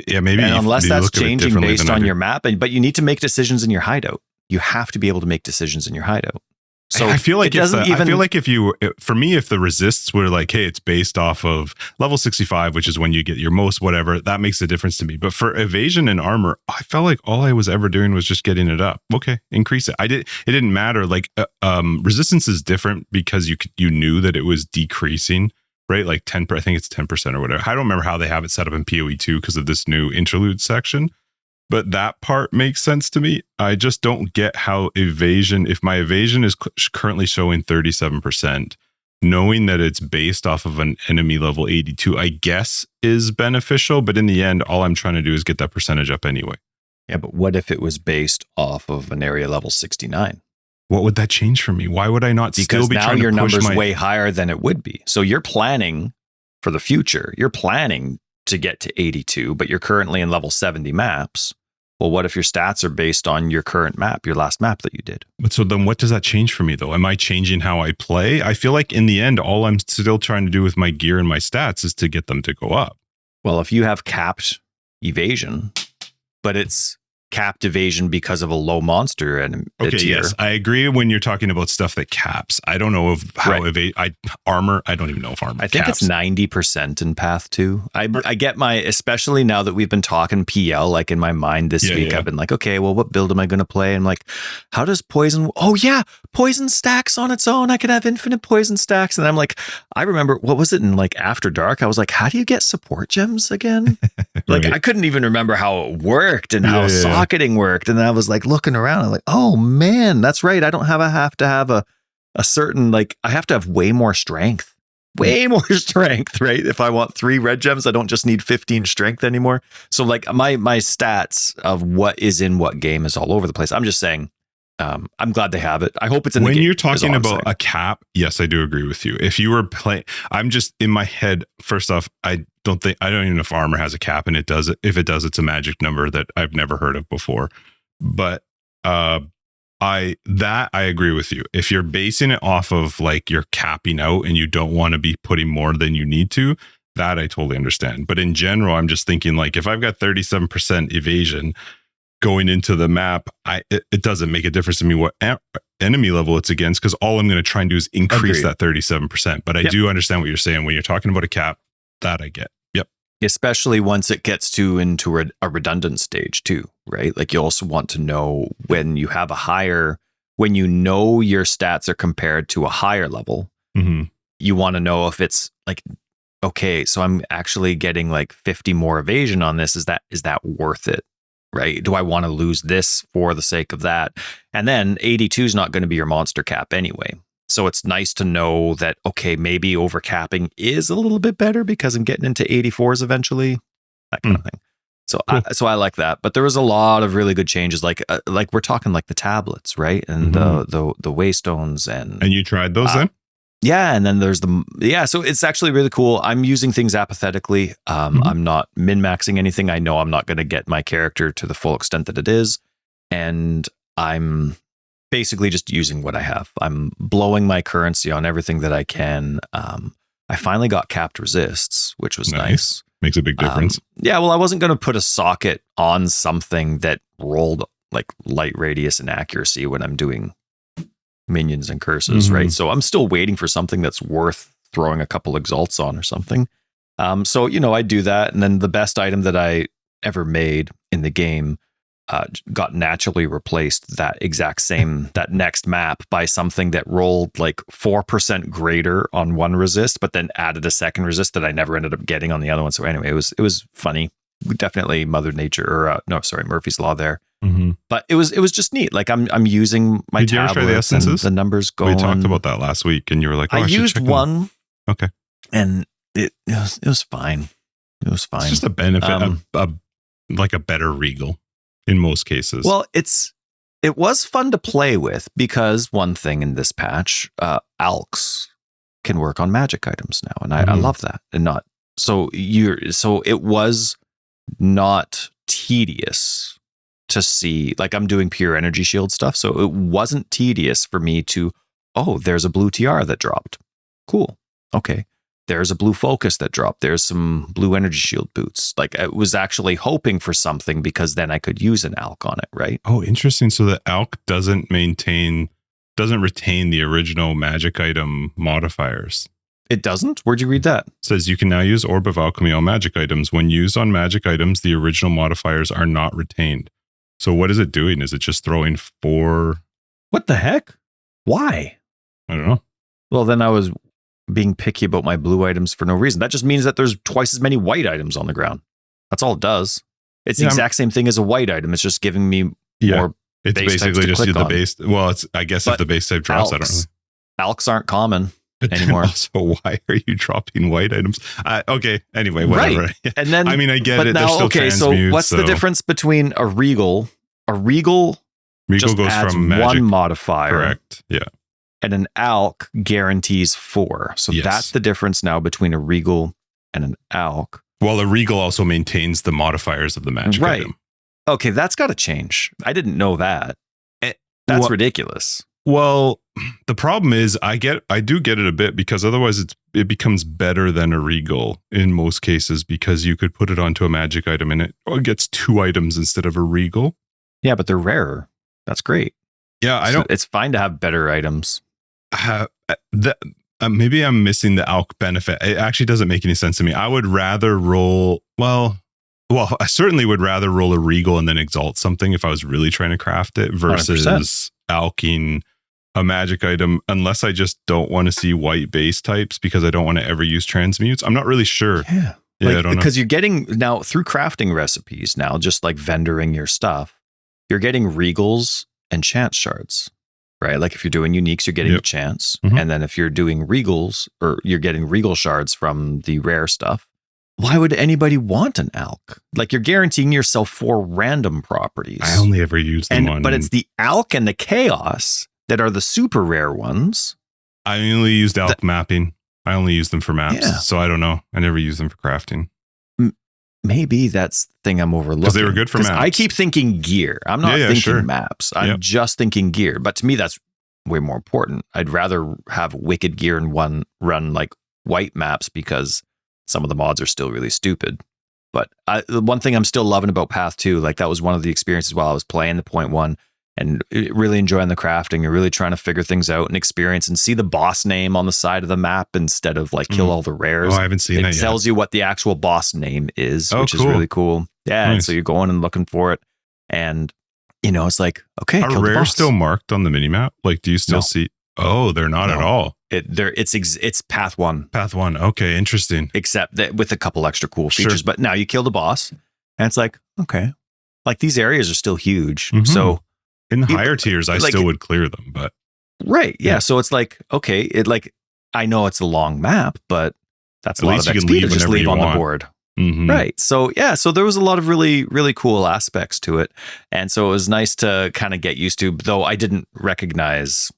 Yeah, maybe. And unless that's changing based on your map, but you need to make decisions in your hideout. You have to be able to make decisions in your hideout. So I feel like if the resists were like, hey, it's based off of level 65, which is when you get your most whatever, that makes a difference to me. But for evasion and armor, I felt like all I was ever doing was just getting it up. Okay, increase it. It didn't matter. Like resistance is different because you knew that it was decreasing, right? Like 10%, I think it's 10% or whatever. I don't remember how they have it set up in PoE 2 because of this new interlude section. But that part makes sense to me. I just don't get how evasion, if my evasion is currently showing 37%, knowing that it's based off of an enemy level 82, I guess is beneficial. But in the end, all I'm trying to do is get that percentage up anyway. Yeah, but what if it was based off of an area level 69? What would that change for me? Why would I not still be trying to push now your number's way higher than it would be. So you're planning for the future. You're planning to get to 82, but you're currently in level 70 maps. Well, what if your stats are based on your current map, your last map that you did? But so then what does that change for me, though? Am I changing how I play? I feel like in the end, all I'm still trying to do with my gear and my stats is to get them to go up. Well, if you have capped evasion, but it's capped evasion because of a low monster and okay, tier. Yes, I agree when you're talking about stuff that caps. I don't know if how armor. I don't even know if armor. I think caps. it's 90% in Path 2. I get especially now that we've been talking PL, like in my mind this week, I've been like, okay, well, what build am I going to play? And like, how does poison? Oh yeah, poison stacks on its own. I could have infinite poison stacks. And I'm like, I remember what was it in like After Dark? I was like, how do you get support gems again? Like I couldn't even remember how it worked and how socketing worked. And I was like looking around. I'm like, oh man, that's right. I don't have to have a certain, like, I have to have way more strength, right? If I want 3 red gems, I don't just need 15 strength anymore. So like my stats of what is in what game is all over the place. I'm just saying, I'm glad they have it. I hope it's in the game. When you're talking about a cap, yes, I do agree with you. If you were playing, I'm just in my head. First off, I don't even know if armor has a cap, and it does. If it does, it's a magic number that I've never heard of before. But I agree with you. If you're basing it off of like you're capping out and you don't want to be putting more than you need to, that I totally understand. But in general, I'm just thinking like if I've got 37% evasion going into the map, it doesn't make a difference to me what enemy level it's against, because all I'm going to try and do is increase that 37%. But I do understand what you're saying when you're talking about a cap. That I get. Yep. Especially once it gets into a redundant stage too, right? Like you also want to know when you have when you know your stats are compared to a higher level, you want to know if it's like, okay, so I'm actually getting like 50 more evasion on this. Is that worth it? Right? Do I want to lose this for the sake of that? And then 82 is not going to be your monster cap anyway. So it's nice to know that, okay, maybe overcapping is a little bit better because I'm getting into 84s eventually, that kind of thing. So cool. I like that. But there was a lot of really good changes, like we're talking like the tablets, right? And the waystones and you tried those then? Yeah, and then there's so it's actually really cool. I'm using things apathetically. I'm not min-maxing anything. I know I'm not going to get my character to the full extent that it is. And I'm basically just using what I have. I'm blowing my currency on everything that I can. I finally got capped resists, which was nice. Makes a big difference. Yeah, well, I wasn't going to put a socket on something that rolled like light radius and accuracy when I'm doing minions and curses, right? So I'm still waiting for something that's worth throwing a couple exalts on or something. So, I do that. And then the best item that I ever made in the game got naturally replaced that next map by something that rolled like 4% greater on one resist, but then added a second resist that I never ended up getting on the other one. So anyway, it was funny. Definitely Mother Nature, or Murphy's Law there. But it was just neat. Like I'm using my Did you ever try the tablets and essences? the numbers going. We talked about that last week, and you were like, I used one. Okay, and it was fine. It was fine. It's just a benefit, like a better regal in most cases. Well, it was fun to play with because one thing in this patch, alks can work on magic items now, and I love that. And not so it was not tedious to see. Like I'm doing pure energy shield stuff, so it wasn't tedious for me to. Oh, there's a blue tiara that dropped. Cool. Okay. There's a blue focus that dropped. There's some blue energy shield boots. Like I was actually hoping for something because then I could use an alk on it, right? Oh, interesting. So the alk doesn't retain the original magic item modifiers. It doesn't? Where'd you read that? It says you can now use Orb of Alchemy on magic items. When used on magic items, the original modifiers are not retained. So what is it doing? Is it just throwing 4? What the heck? Why? I don't know. Well, then I was being picky about my blue items for no reason. That just means that there's twice as many white items on the ground. That's all it does. It's the exact same thing as a white item. It's just giving me more. It's base basically just the on. base. Well, it's I guess if the base type drops, alks, I don't know. Alks aren't common anymore. Also, why are you dropping white items? Okay. Anyway, whatever. Right. And then I mean, I get it. Now, They're still transmutes, so what's the difference between a regal? A regal just goes adds from magic, one modifier. Correct. Yeah. And an alk guarantees 4. So that's the difference now between a regal and an alk. Well, a regal also maintains the modifiers of the magic item. Okay, that's got to change. I didn't know that. That's ridiculous. Well, the problem is I do get it a bit because otherwise it becomes better than a regal in most cases because you could put it onto a magic item and it gets 2 items instead of a regal. Yeah, but they're rarer. That's great. Yeah, It's fine to have better items. Maybe I'm missing the alk benefit. It actually doesn't make any sense to me. I would rather roll. Well, I certainly would rather roll a regal and then exalt something if I was really trying to craft it versus 100%. alking a magic item, unless I just don't want to see white base types because I don't want to ever use transmutes. I'm not really sure. Yeah. I don't know. Because you're getting now through crafting recipes now, just like vendoring your stuff, you're getting regals and chance shards, right? Like if you're doing uniques, you're getting a chance. And then if you're doing regals, or you're getting regal shards from the rare stuff, why would anybody want an alk? Like you're guaranteeing yourself 4 random properties. I only ever use them on... But it's the alk and the chaos that are the super rare ones. I only used alk mapping. I only use them for maps. So I don't know. I never use them for crafting. Maybe that's the thing I'm overlooking. Because they were good for maps. I keep thinking gear. I'm not thinking maps. I'm just thinking gear. But to me, that's way more important. I'd rather have wicked gear in one run like white maps because some of the mods are still really stupid. But the one thing I'm still loving about Path 2, like that was one of the experiences while I was playing the 0.1 and really enjoying the crafting. You're really trying to figure things out and experience and see the boss name on the side of the map instead of like kill all the rares. Oh, I haven't seen that yet. It tells you what the actual boss name is, which is really cool. Yeah. Nice. And so you're going and looking for it. And, it's like, okay. Are rares still marked on the minimap? Like, do you still see? Oh, they're not at all. It's Path 1. Path 1. Okay. Interesting. Except that with a couple extra cool features. But now you kill the boss and it's like, okay. Like these areas are still huge. So, in the higher tiers, I still would clear them, but yeah. So it's like, okay, I know it's a long map, but that's a lot of XP to just leave on the board. Right. So yeah, so there was a lot of really, really cool aspects to it. And so it was nice to kind of get used to, though I didn't recognize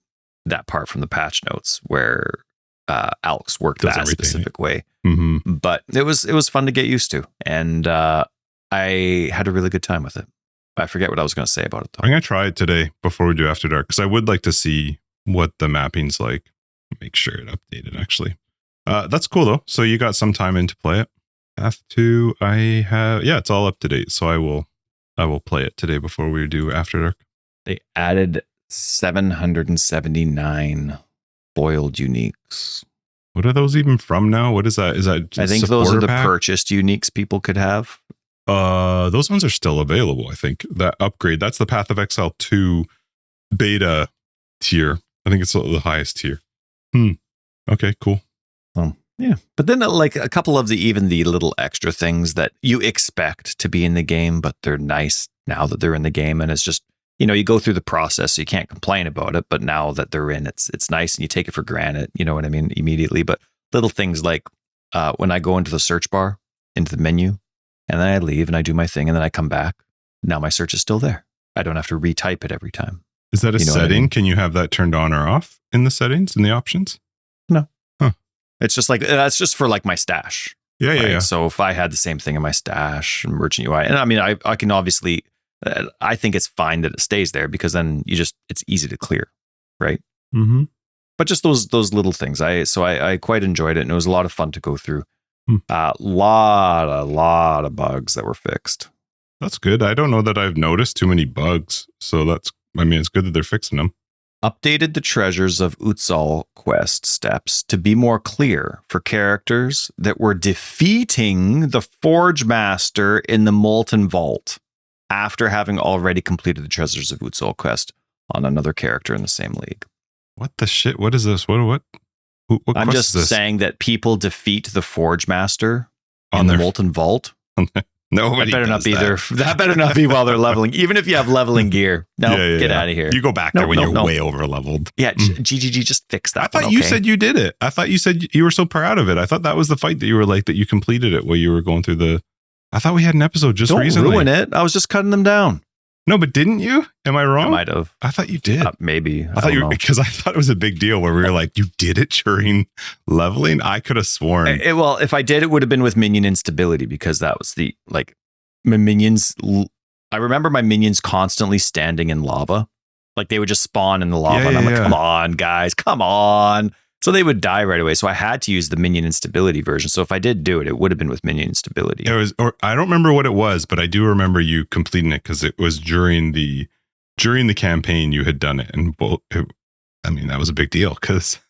that part from the patch notes where alks worked that specific way. But it was fun to get used to. And I had a really good time with it. I forget what I was going to say about it, though. I'm going to try it today before we do After Dark, because I would like to see what the mapping's like. Make sure it updated, actually. That's cool, though. So you got some time in to play it. Path 2, I have... Yeah, it's all up to date, so I will I will play it today before we do After Dark. They added 779 foiled uniques. What are those even from now? What is that? Is that I think those are the purchased uniques people could have. Those ones are still available, I think. That upgrade, that's the Path of Exile 2 beta tier. I think it's the highest tier. Okay, cool. Yeah. But then like a couple of the little extra things that you expect to be in the game, but they're nice now that they're in the game. And it's just, you go through the process, so you can't complain about it. But now that they're in, it's nice and you take it for granted, you know what I mean, immediately. But little things like when I go into the search bar, into the menu, and then I leave and I do my thing and then I come back. Now my search is still there. I don't have to retype it every time. Is that a setting? I mean? Can you have that turned on or off in the settings, in the options? No. Huh. It's just like, that's just for like my stash. Yeah, right? Yeah. So if I had the same thing in my stash, merchant UI, and I mean, I can obviously, I think it's fine that it stays there because then it's easy to clear, right? Mm-hmm. But just those little things. I quite enjoyed it and it was a lot of fun to go through. Lot of bugs that were fixed. That's good. I don't know that I've noticed too many bugs. So it's good that they're fixing them. Updated the Treasures of Exile quest steps to be more clear for characters that were defeating the Forge Master in the Molten Vault after having already completed the Treasures of Exile quest on another character in the same league. What the shit? What is this? What I'm just saying that people defeat the Forge Master in the Molten Vault. Nobody that better not be there. That better not be while they're leveling. Even if you have leveling gear, get out of here. You go back there when you're way over leveled. Yeah, GGG, just fix that. I thought you said you did it. I thought you said you were so proud of it. I thought that was the fight that you were like that you completed it while you were going through the. I thought we had an episode just recently. Don't ruin it. I was just cutting them down. No, but didn't you? Am I wrong? I might have. I thought you did. Maybe. I thought you because I thought it was a big deal where we were like, you did it during leveling. I could have sworn. Well, if I did, it would have been with minion instability because that was the my minions. I remember my minions constantly standing in lava, like they would just spawn in the lava, and I'm like, come on, guys, come on. So they would die right away. So I had to use the minion instability version. So if I did do it, it would have been with minion instability. It was, or I don't remember what it was, but I do remember you completing it because it was during the campaign you had done it, and that was a big deal because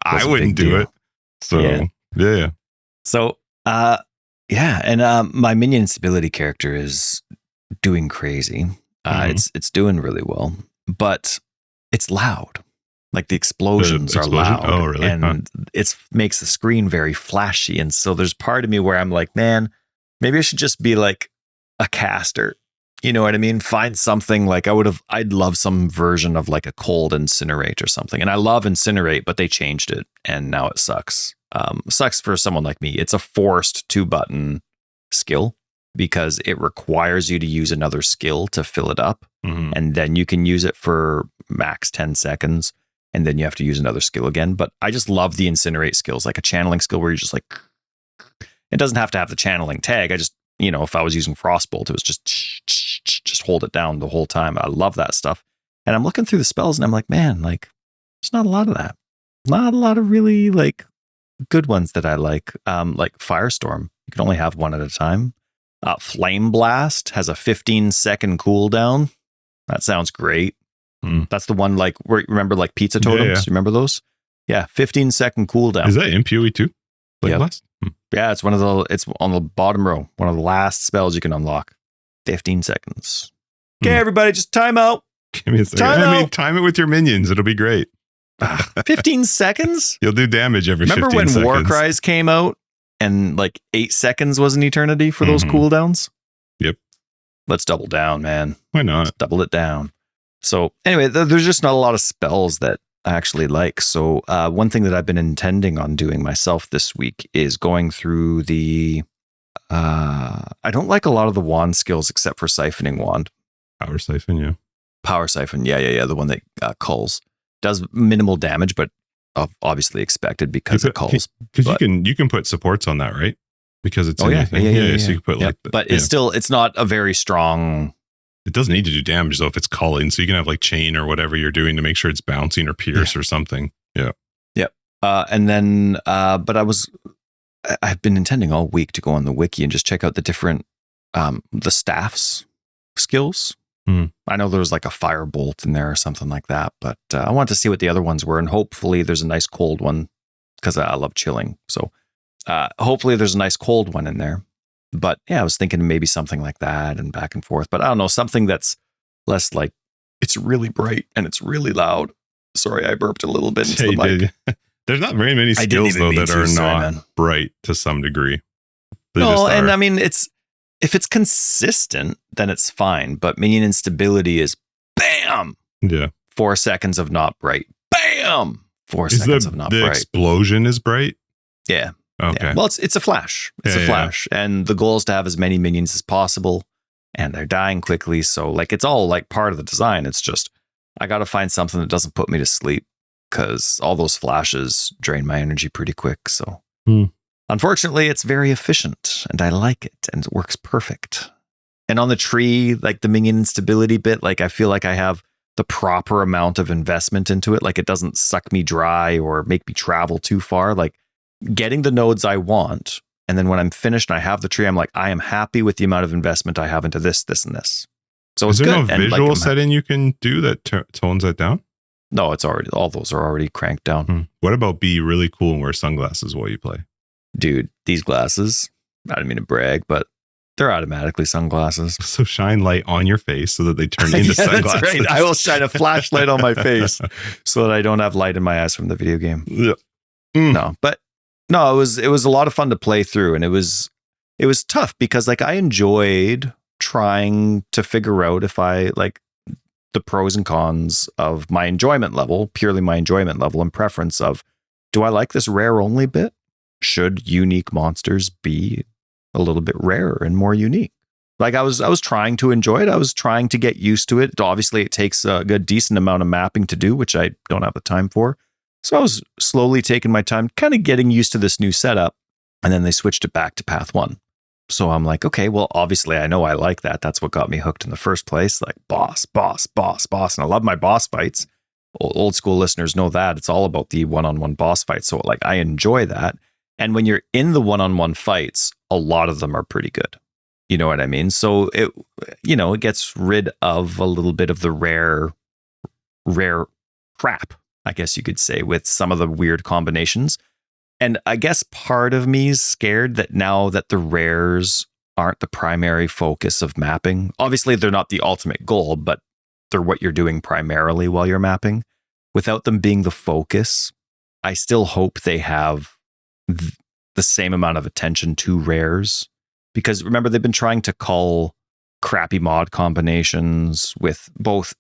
I wouldn't do it. So yeah. So and my minion instability character is doing crazy. It's doing really well, but it's loud. Like the explosions are loud. Oh, really? And it makes the screen very flashy. And so there's part of me where I'm like, man, maybe I should just be like a caster. You know what I mean? Find something like I'd love some version of like a cold incinerate or something. And I love incinerate, but they changed it and now it sucks. Sucks for someone like me. It's a forced 2-button skill because it requires you to use another skill to fill it up. Mm-hmm. And then you can use it for max 10 seconds. And then you have to use another skill again. But I just love the incinerate skills, like a channeling skill where you're just like, it doesn't have to have the channeling tag. I just, if I was using Frostbolt, it was just hold it down the whole time. I love that stuff. And I'm looking through the spells and I'm like, man, like there's not a lot of that. Not a lot of really like good ones that I like Firestorm. You can only have one at a time. Flame Blast has a 15-second cooldown. That sounds great. That's the one like where remember like pizza totems. You remember those? Yeah, 15-second cooldown. Is that in PoE 2? Yeah, it's it's on the bottom row. One of the last spells you can unlock. 15 seconds. Okay, everybody, just time out. Give me a second. Time it with your minions. It'll be great. 15 seconds? You'll do damage every 15 seconds. Remember when Warcries came out and like 8 seconds was an eternity for those cooldowns? Yep. Let's double down, man. Why not? Let's double it down. So anyway, there's just not a lot of spells that I actually like. So one thing that I've been intending on doing myself this week is going through the... I don't like a lot of the wand skills except for Siphoning Wand. Power Siphon, yeah. Power Siphon, yeah. The one that culls. Does minimal damage, but obviously expected because it culls. Because you can put supports on that, right? Because it's anything. So you can put like... But it's not a very strong... It doesn't need to do damage though if it's culling. So you can have like chain or whatever you're doing to make sure it's bouncing or pierce or something. Yeah. Yep. And then, but I've been intending all week to go on the wiki and just check out the different, the staffs skills. I know there was like a firebolt in there or something like that, but I wanted to see what the other ones were, and hopefully there's a nice cold one because I love chilling. So hopefully there's a nice cold one in there. But yeah, I was thinking maybe something like that and back and forth. But I don't know, something that's less like it's really bright and it's really loud. Sorry, I burped a little bit into the mic. There's not very many skills though that are not bright to some degree. No, and I mean if it's consistent, then it's fine. But minion instability is bam. Yeah. 4 seconds of not bright. Bam. 4 seconds of not bright. The explosion is bright? Yeah. Okay. Yeah. Well, it's a flash. It's a flash. Yeah. And the goal is to have as many minions as possible. And they're dying quickly. So like it's all like part of the design. It's just I got to find something that doesn't put me to sleep because all those flashes drain my energy pretty quick. So unfortunately, it's very efficient and I like it and it works perfect. And on the tree, like the minion instability bit, like I feel like I have the proper amount of investment into it. Like it doesn't suck me dry or make me travel too far. Like getting the nodes I want. And then when I'm finished and I have the tree, I'm like, I am happy with the amount of investment I have into this, this, and this. So is it's there good. No visual setting you can do that tones that down? No, it's already, all those are already cranked down. What about be really cool and wear sunglasses while you play? Dude, these glasses, I don't mean to brag, but they're automatically sunglasses. So shine light on your face so that they turn into sunglasses. That's right. I will shine a flashlight on my face so that I don't have light in my eyes from the video game. Yeah. No, but no, it was a lot of fun to play through, and it was tough because like I enjoyed trying to figure out if I like the pros and cons of my enjoyment level, purely my enjoyment level and preference of, do I like this rare only bit? Should unique monsters be a little bit rarer and more unique? Like I was trying to enjoy it. I was trying to get used to it. Obviously it takes a good decent amount of mapping to do, which I don't have the time for. So I was slowly taking my time, kind of getting used to this new setup. And then they switched it back to Path 1. So I'm like, okay, well, obviously I know I like that. That's what got me hooked in the first place. Like boss. And I love my boss fights. Old school listeners know that. It's all about the one-on-one boss fight. So like I enjoy that. And when you're in the one-on-one fights, a lot of them are pretty good. You know what I mean? So it gets rid of a little bit of the rare crap, I guess you could say, with some of the weird combinations. And I guess part of me is scared that now that the rares aren't the primary focus of mapping, obviously they're not the ultimate goal, but they're what you're doing primarily while you're mapping. Without them being the focus, I still hope they have the same amount of attention to rares. Because remember, they've been trying to cull crappy mod combinations with both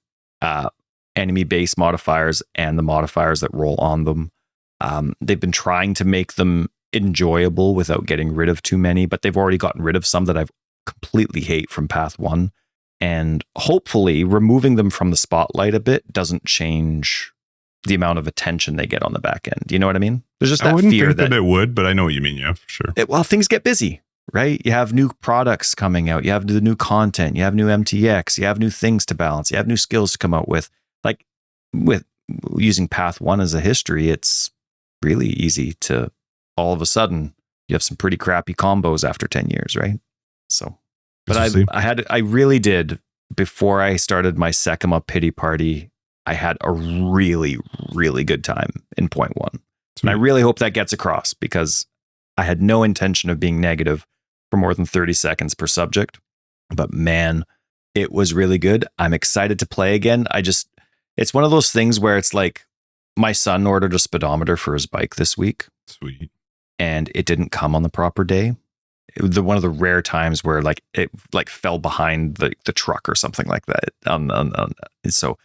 enemy-based modifiers and the modifiers that roll on them. They've been trying to make them enjoyable without getting rid of too many, but they've already gotten rid of some that I've completely hate from Path 1. And hopefully removing them from the spotlight a bit doesn't change the amount of attention they get on the back end. You know what I mean? There's just that I wouldn't fear think that it would, but I know what you mean. Yeah, for sure. Well, things get busy, right? You have new products coming out. You have the new content. You have new MTX. You have new things to balance. You have new skills to come out with. Like with using Path 1 as a history, it's really easy to all of a sudden you have some pretty crappy combos after 10 years, right? So, but I really did, before I started my Sekoma pity party, I had a really, really good time in point 1. And I really hope that gets across, because I had no intention of being negative for more than 30 seconds per subject. But man, it was really good. I'm excited to play again. It's one of those things where it's like, my son ordered a speedometer for his bike this week. Sweet. And it didn't come on the proper day. It was one of the rare times where like it like fell behind the truck or something like that. So,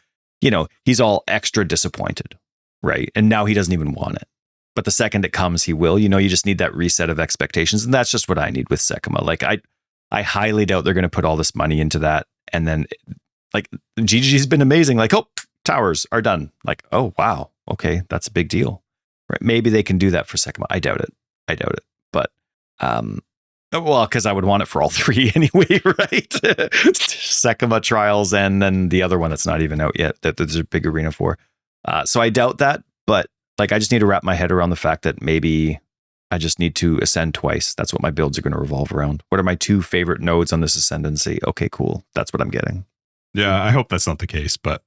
he's all extra disappointed, right? And now he doesn't even want it. But the second it comes, he will. You just need that reset of expectations. And that's just what I need with Sekoma. Like I highly doubt they're going to put all this money into that. And then like GGG's been amazing. Like, oh, towers are done. Like, oh, wow. Okay, that's a big deal. Right? Maybe they can do that for Sekoma. I doubt it. But, well, because I would want it for all 3 anyway, right? Sekoma, Trials, and then the other one that's not even out yet that there's a big arena for. So I doubt that. But like, I just need to wrap my head around the fact that maybe I just need to ascend twice. That's what my builds are going to revolve around. What are my 2 favorite nodes on this ascendancy? Okay, cool. That's what I'm getting. Yeah, I hope that's not the case, but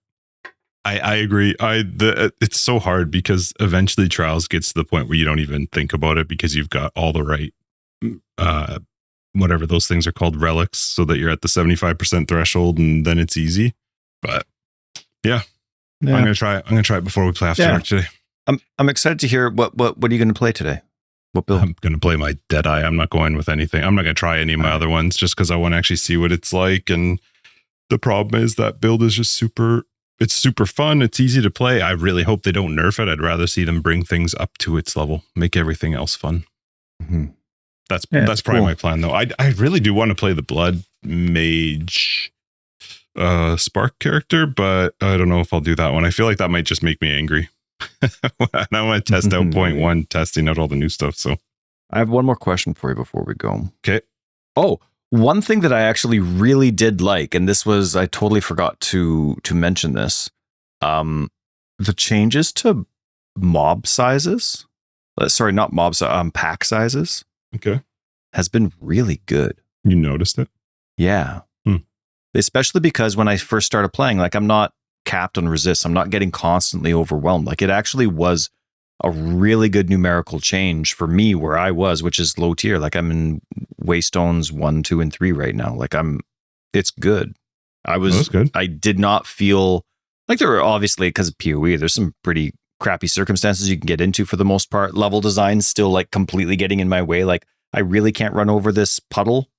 I agree. It's so hard because eventually Trials gets to the point where you don't even think about it because you've got all the right, whatever those things are called, relics, so that you're at the 75% threshold, and then it's easy. But yeah. I'm gonna try it. I'm gonna try it before we play After Dark today. I'm excited to hear what are you gonna play today? What build? I'm gonna play my Deadeye. I'm not going with anything. I'm not gonna try any of my other ones just because I want to actually see what it's like. And the problem is that build is just super. It's super fun. It's easy to play. I really hope they don't nerf it. I'd rather see them bring things up to its level, make everything else fun. Mm-hmm. That's probably my plan, though. I really do want to play the Blood Mage Spark character, but I don't know if I'll do that one. I feel like that might just make me angry. And I want to test out 0.1, testing out all the new stuff. So I have one more question for you before we go. Okay. Oh, one thing that I actually really did like, and this was, I totally forgot to mention this. The changes to mob sizes. Sorry, not mobs, pack sizes. Okay. Has been really good. You noticed it? Yeah. Especially because when I first started playing, like I'm not capped on resist. I'm not getting constantly overwhelmed. Like it actually was a really good numerical change for me where I was, which is low tier. Like I'm in Waystones 1, 2, and 3 right now. Like it's good. That's good. I did not feel like there were obviously, because of PoE, there's some pretty crappy circumstances you can get into for the most part. Level design still like completely getting in my way. Like I really can't run over this puddle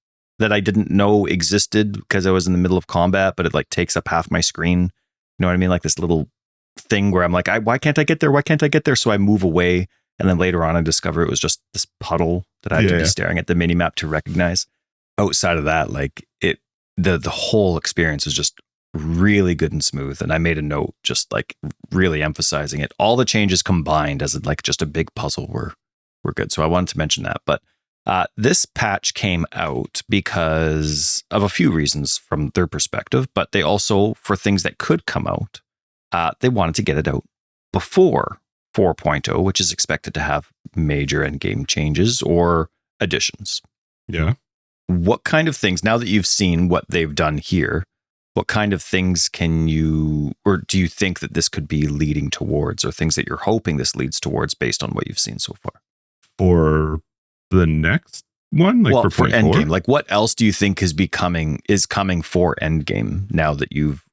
that I didn't know existed because I was in the middle of combat, but it like takes up half my screen. You know what I mean? Like this little thing where I'm like, why can't I get there? Why can't I get there? So I move away. And then later on, I discover it was just this puddle that I had to be staring at the mini map to recognize. Outside of that, like the whole experience was just really good and smooth. And I made a note just like really emphasizing it. All the changes combined as like just a big puzzle were good. So I wanted to mention that. But this patch came out because of a few reasons from their perspective, but they also, for things that could come out, they wanted to get it out before 4.0, which is expected to have major endgame changes or additions. Yeah. What kind of things, now that you've seen what they've done here, what kind of things can you, or do you think that this could be leading towards, or things that you're hoping this leads towards based on what you've seen so far? For the next one, like for endgame, like what else do you think is coming for endgame now that you've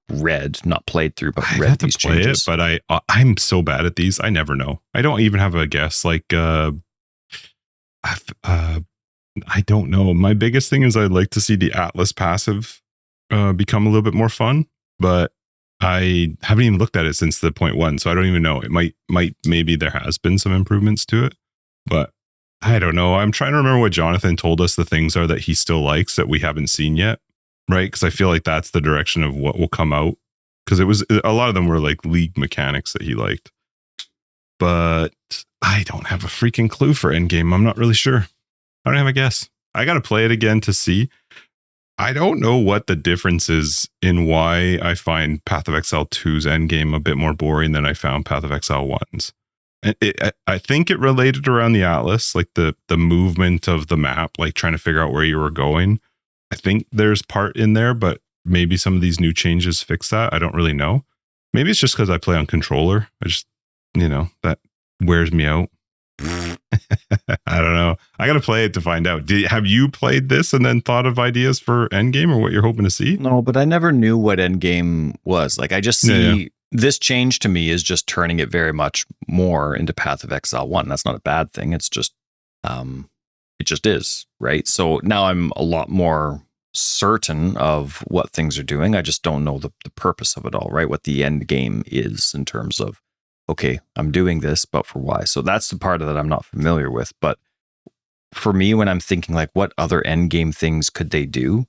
not played through, but read these changes? But I'm so bad at these. I never know. I don't even have a guess. Like I don't know. My biggest thing is I'd like to see the Atlas passive become a little bit more fun, but I haven't even looked at it since the 0.1, so I don't even know. It maybe there has been some improvements to it, but I don't know. I'm trying to remember what Jonathan told us the things are that he still likes that we haven't seen yet, right? Because I feel like that's the direction of what will come out. Because it was a lot of them were like league mechanics that he liked, but I don't have a freaking clue for endgame. I'm not really sure. I don't have a guess. I got to play it again to see. I don't know what the difference is in why I find Path of Exile 2's endgame a bit more boring than I found Path of Exile 1's. I think it related around the Atlas, like the movement of the map, like trying to figure out where you were going. I think there's part in there, but maybe some of these new changes fix that. I don't really know. Maybe it's just because I play on controller. I just, that wears me out. I don't know. I got to play it to find out. Have you played this and then thought of ideas for endgame or what you're hoping to see? No, but I never knew what endgame was. Like I just see this change to me is just turning it very much more into Path of Exile 1. That's not a bad thing. It's just, it just is, right? So now I'm a lot more certain of what things are doing. I just don't know the purpose of it all, right? What the end game is in terms of, okay, I'm doing this, but for why? So that's the part of that I'm not familiar with. But for me, when I'm thinking like, what other end game things could they do?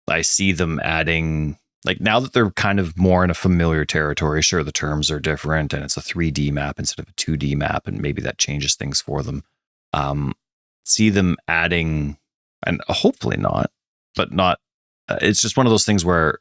I see them adding, like now that they're kind of more in a familiar territory, sure, the terms are different and it's a 3D map instead of a 2D map, and maybe that changes things for them. See them adding, and hopefully not, but not, it's just one of those things where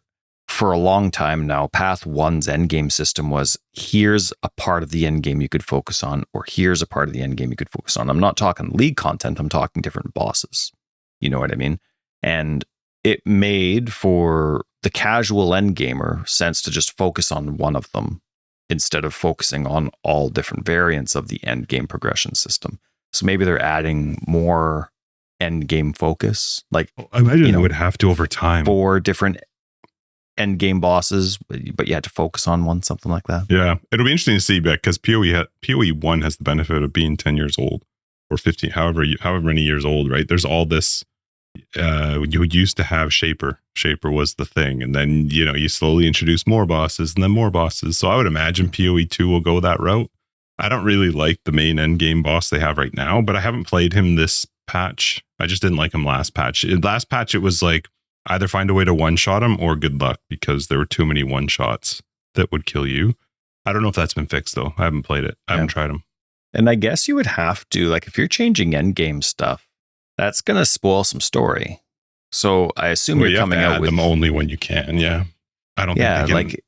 for a long time now, Path 1's endgame system was, here's a part of the endgame you could focus on, or here's a part of the endgame you could focus on. I'm not talking league content, I'm talking different bosses. You know what I mean? And it made for the casual endgamer sense to just focus on one of them instead of focusing on all different variants of the endgame progression system. So maybe they're adding more endgame focus. Like, I imagine it would have to over time. 4 different end game bosses, but you had to focus on one, something like that. Yeah, it'll be interesting to see, because PoE 1 has the benefit of being 10 years old or 15, however many years old, right? There's all this. You used to have Shaper. Shaper was the thing, and then you slowly introduce more bosses and then more bosses. So I would imagine PoE 2 will go that route. I don't really like the main end game boss they have right now, but I haven't played him this patch. I just didn't like him last patch. Last patch, it was like, either find a way to one-shot him or good luck, because there were too many one-shots that would kill you. I don't know if that's been fixed, though. I haven't played it. I haven't tried them. And I guess you would have to, like, if you're changing endgame stuff, that's going to spoil some story. So I assume you're coming out with them only when you can. Yeah. I don't think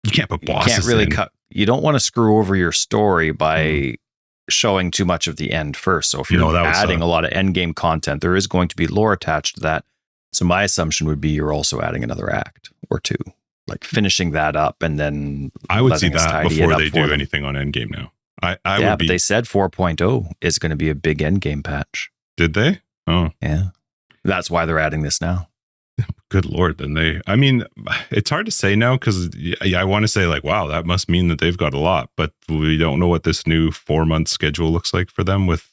you can't put bosses you can't really in. You don't want to screw over your story by showing too much of the end first. So if you're adding a lot of endgame content, there is going to be lore attached to that. So my assumption would be you're also adding another act or 2, like finishing that up, and then I would see that before they do anything on endgame now. But they said 4.0 is going to be a big endgame patch. Did they? Oh, yeah. That's why they're adding this now. Good Lord. Then it's hard to say now, because I want to say like, wow, that must mean that they've got a lot, but we don't know what this new 4-month schedule looks like for them with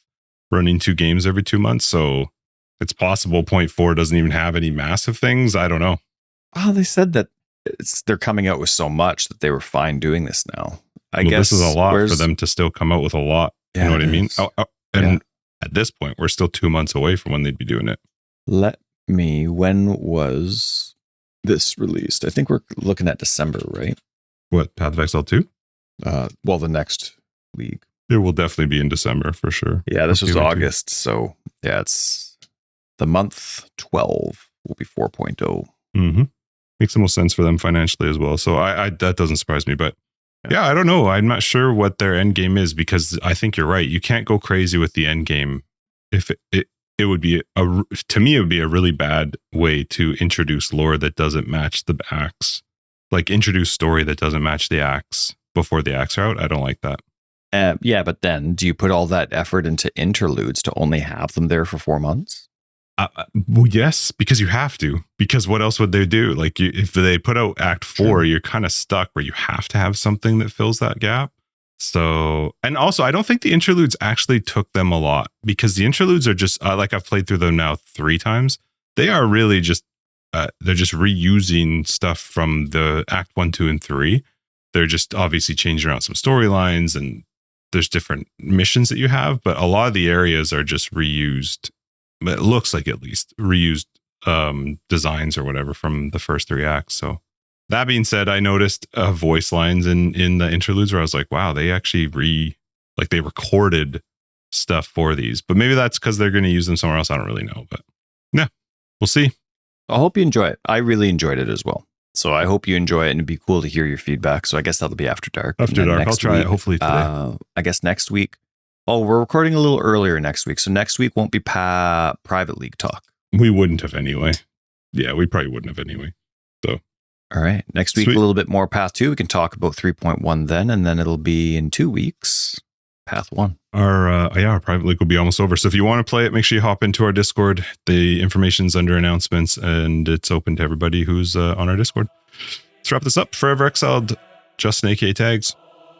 running 2 games every 2 months. So it's possible 0.4 doesn't even have any massive things. I don't know. Well, they said that they're coming out with so much that they were fine doing this now. I guess this is a lot for them to still come out with a lot. You know what I mean? At this point, we're still 2 months away from when they'd be doing it. When was this released? I think we're looking at December, right? What, Path of Exile 2? Well, the next league. It will definitely be in December for sure. Yeah, this was August. So yeah, it's the month 12 will be 4.0. Mm-hmm. Makes the most sense for them financially as well. So I that doesn't surprise me, but yeah, I don't know. I'm not sure what their end game is, because I think you're right. You can't go crazy with the end game. If it would be to me, it would be a really bad way to introduce lore that doesn't match the acts. Like introduce story that doesn't match the acts before the acts are out. I don't like that. Yeah, but then do you put all that effort into interludes to only have them there for 4 months? Well, yes, because you have to. Because what else would they do? Like, if they put out Act 4, you're kind of stuck where you have to have something that fills that gap. So, and also, I don't think the interludes actually took them a lot, because the interludes are just like, I've played through them now 3 times. They are really just they're just reusing stuff from the Act 1, 2, and 3. They're just obviously changing around some storylines, and there's different missions that you have, but a lot of the areas are just reused. It looks like at least reused designs or whatever from the first 3 acts. So that being said, I noticed voice lines in the interludes where I was like, wow, they actually they recorded stuff for these, but maybe that's because they're going to use them somewhere else. I don't really know, but yeah, we'll see. I hope you enjoy it. I really enjoyed it as well. So I hope you enjoy it, and it'd be cool to hear your feedback. So I guess that'll be after dark. After dark, I'll try it hopefully today. I guess next week. Oh, we're recording a little earlier next week. So next week won't be private league talk. We wouldn't have anyway. Yeah, we probably wouldn't have anyway. So, all right. Next week, a little bit more Path 2. We can talk about 3.1 then, and then it'll be in 2 weeks, Path 1. Our private league will be almost over. So if you want to play it, make sure you hop into our Discord. The information's under announcements, and it's open to everybody who's on our Discord. Let's wrap this up. Forever Exiled, Justin, aka Tags.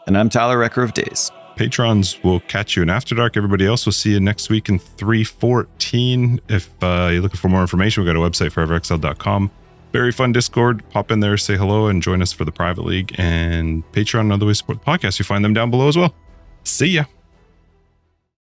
And I'm Tyler, Wrecker of Days. Patrons will catch you in After Dark. Everybody else will see you next week in 3.14. If you're looking for more information, we've got a website, foreverexiled.com. Very fun Discord. Pop in there, say hello, and join us for the private league. And Patreon and other ways to support the podcast. You find them down below as well. See ya.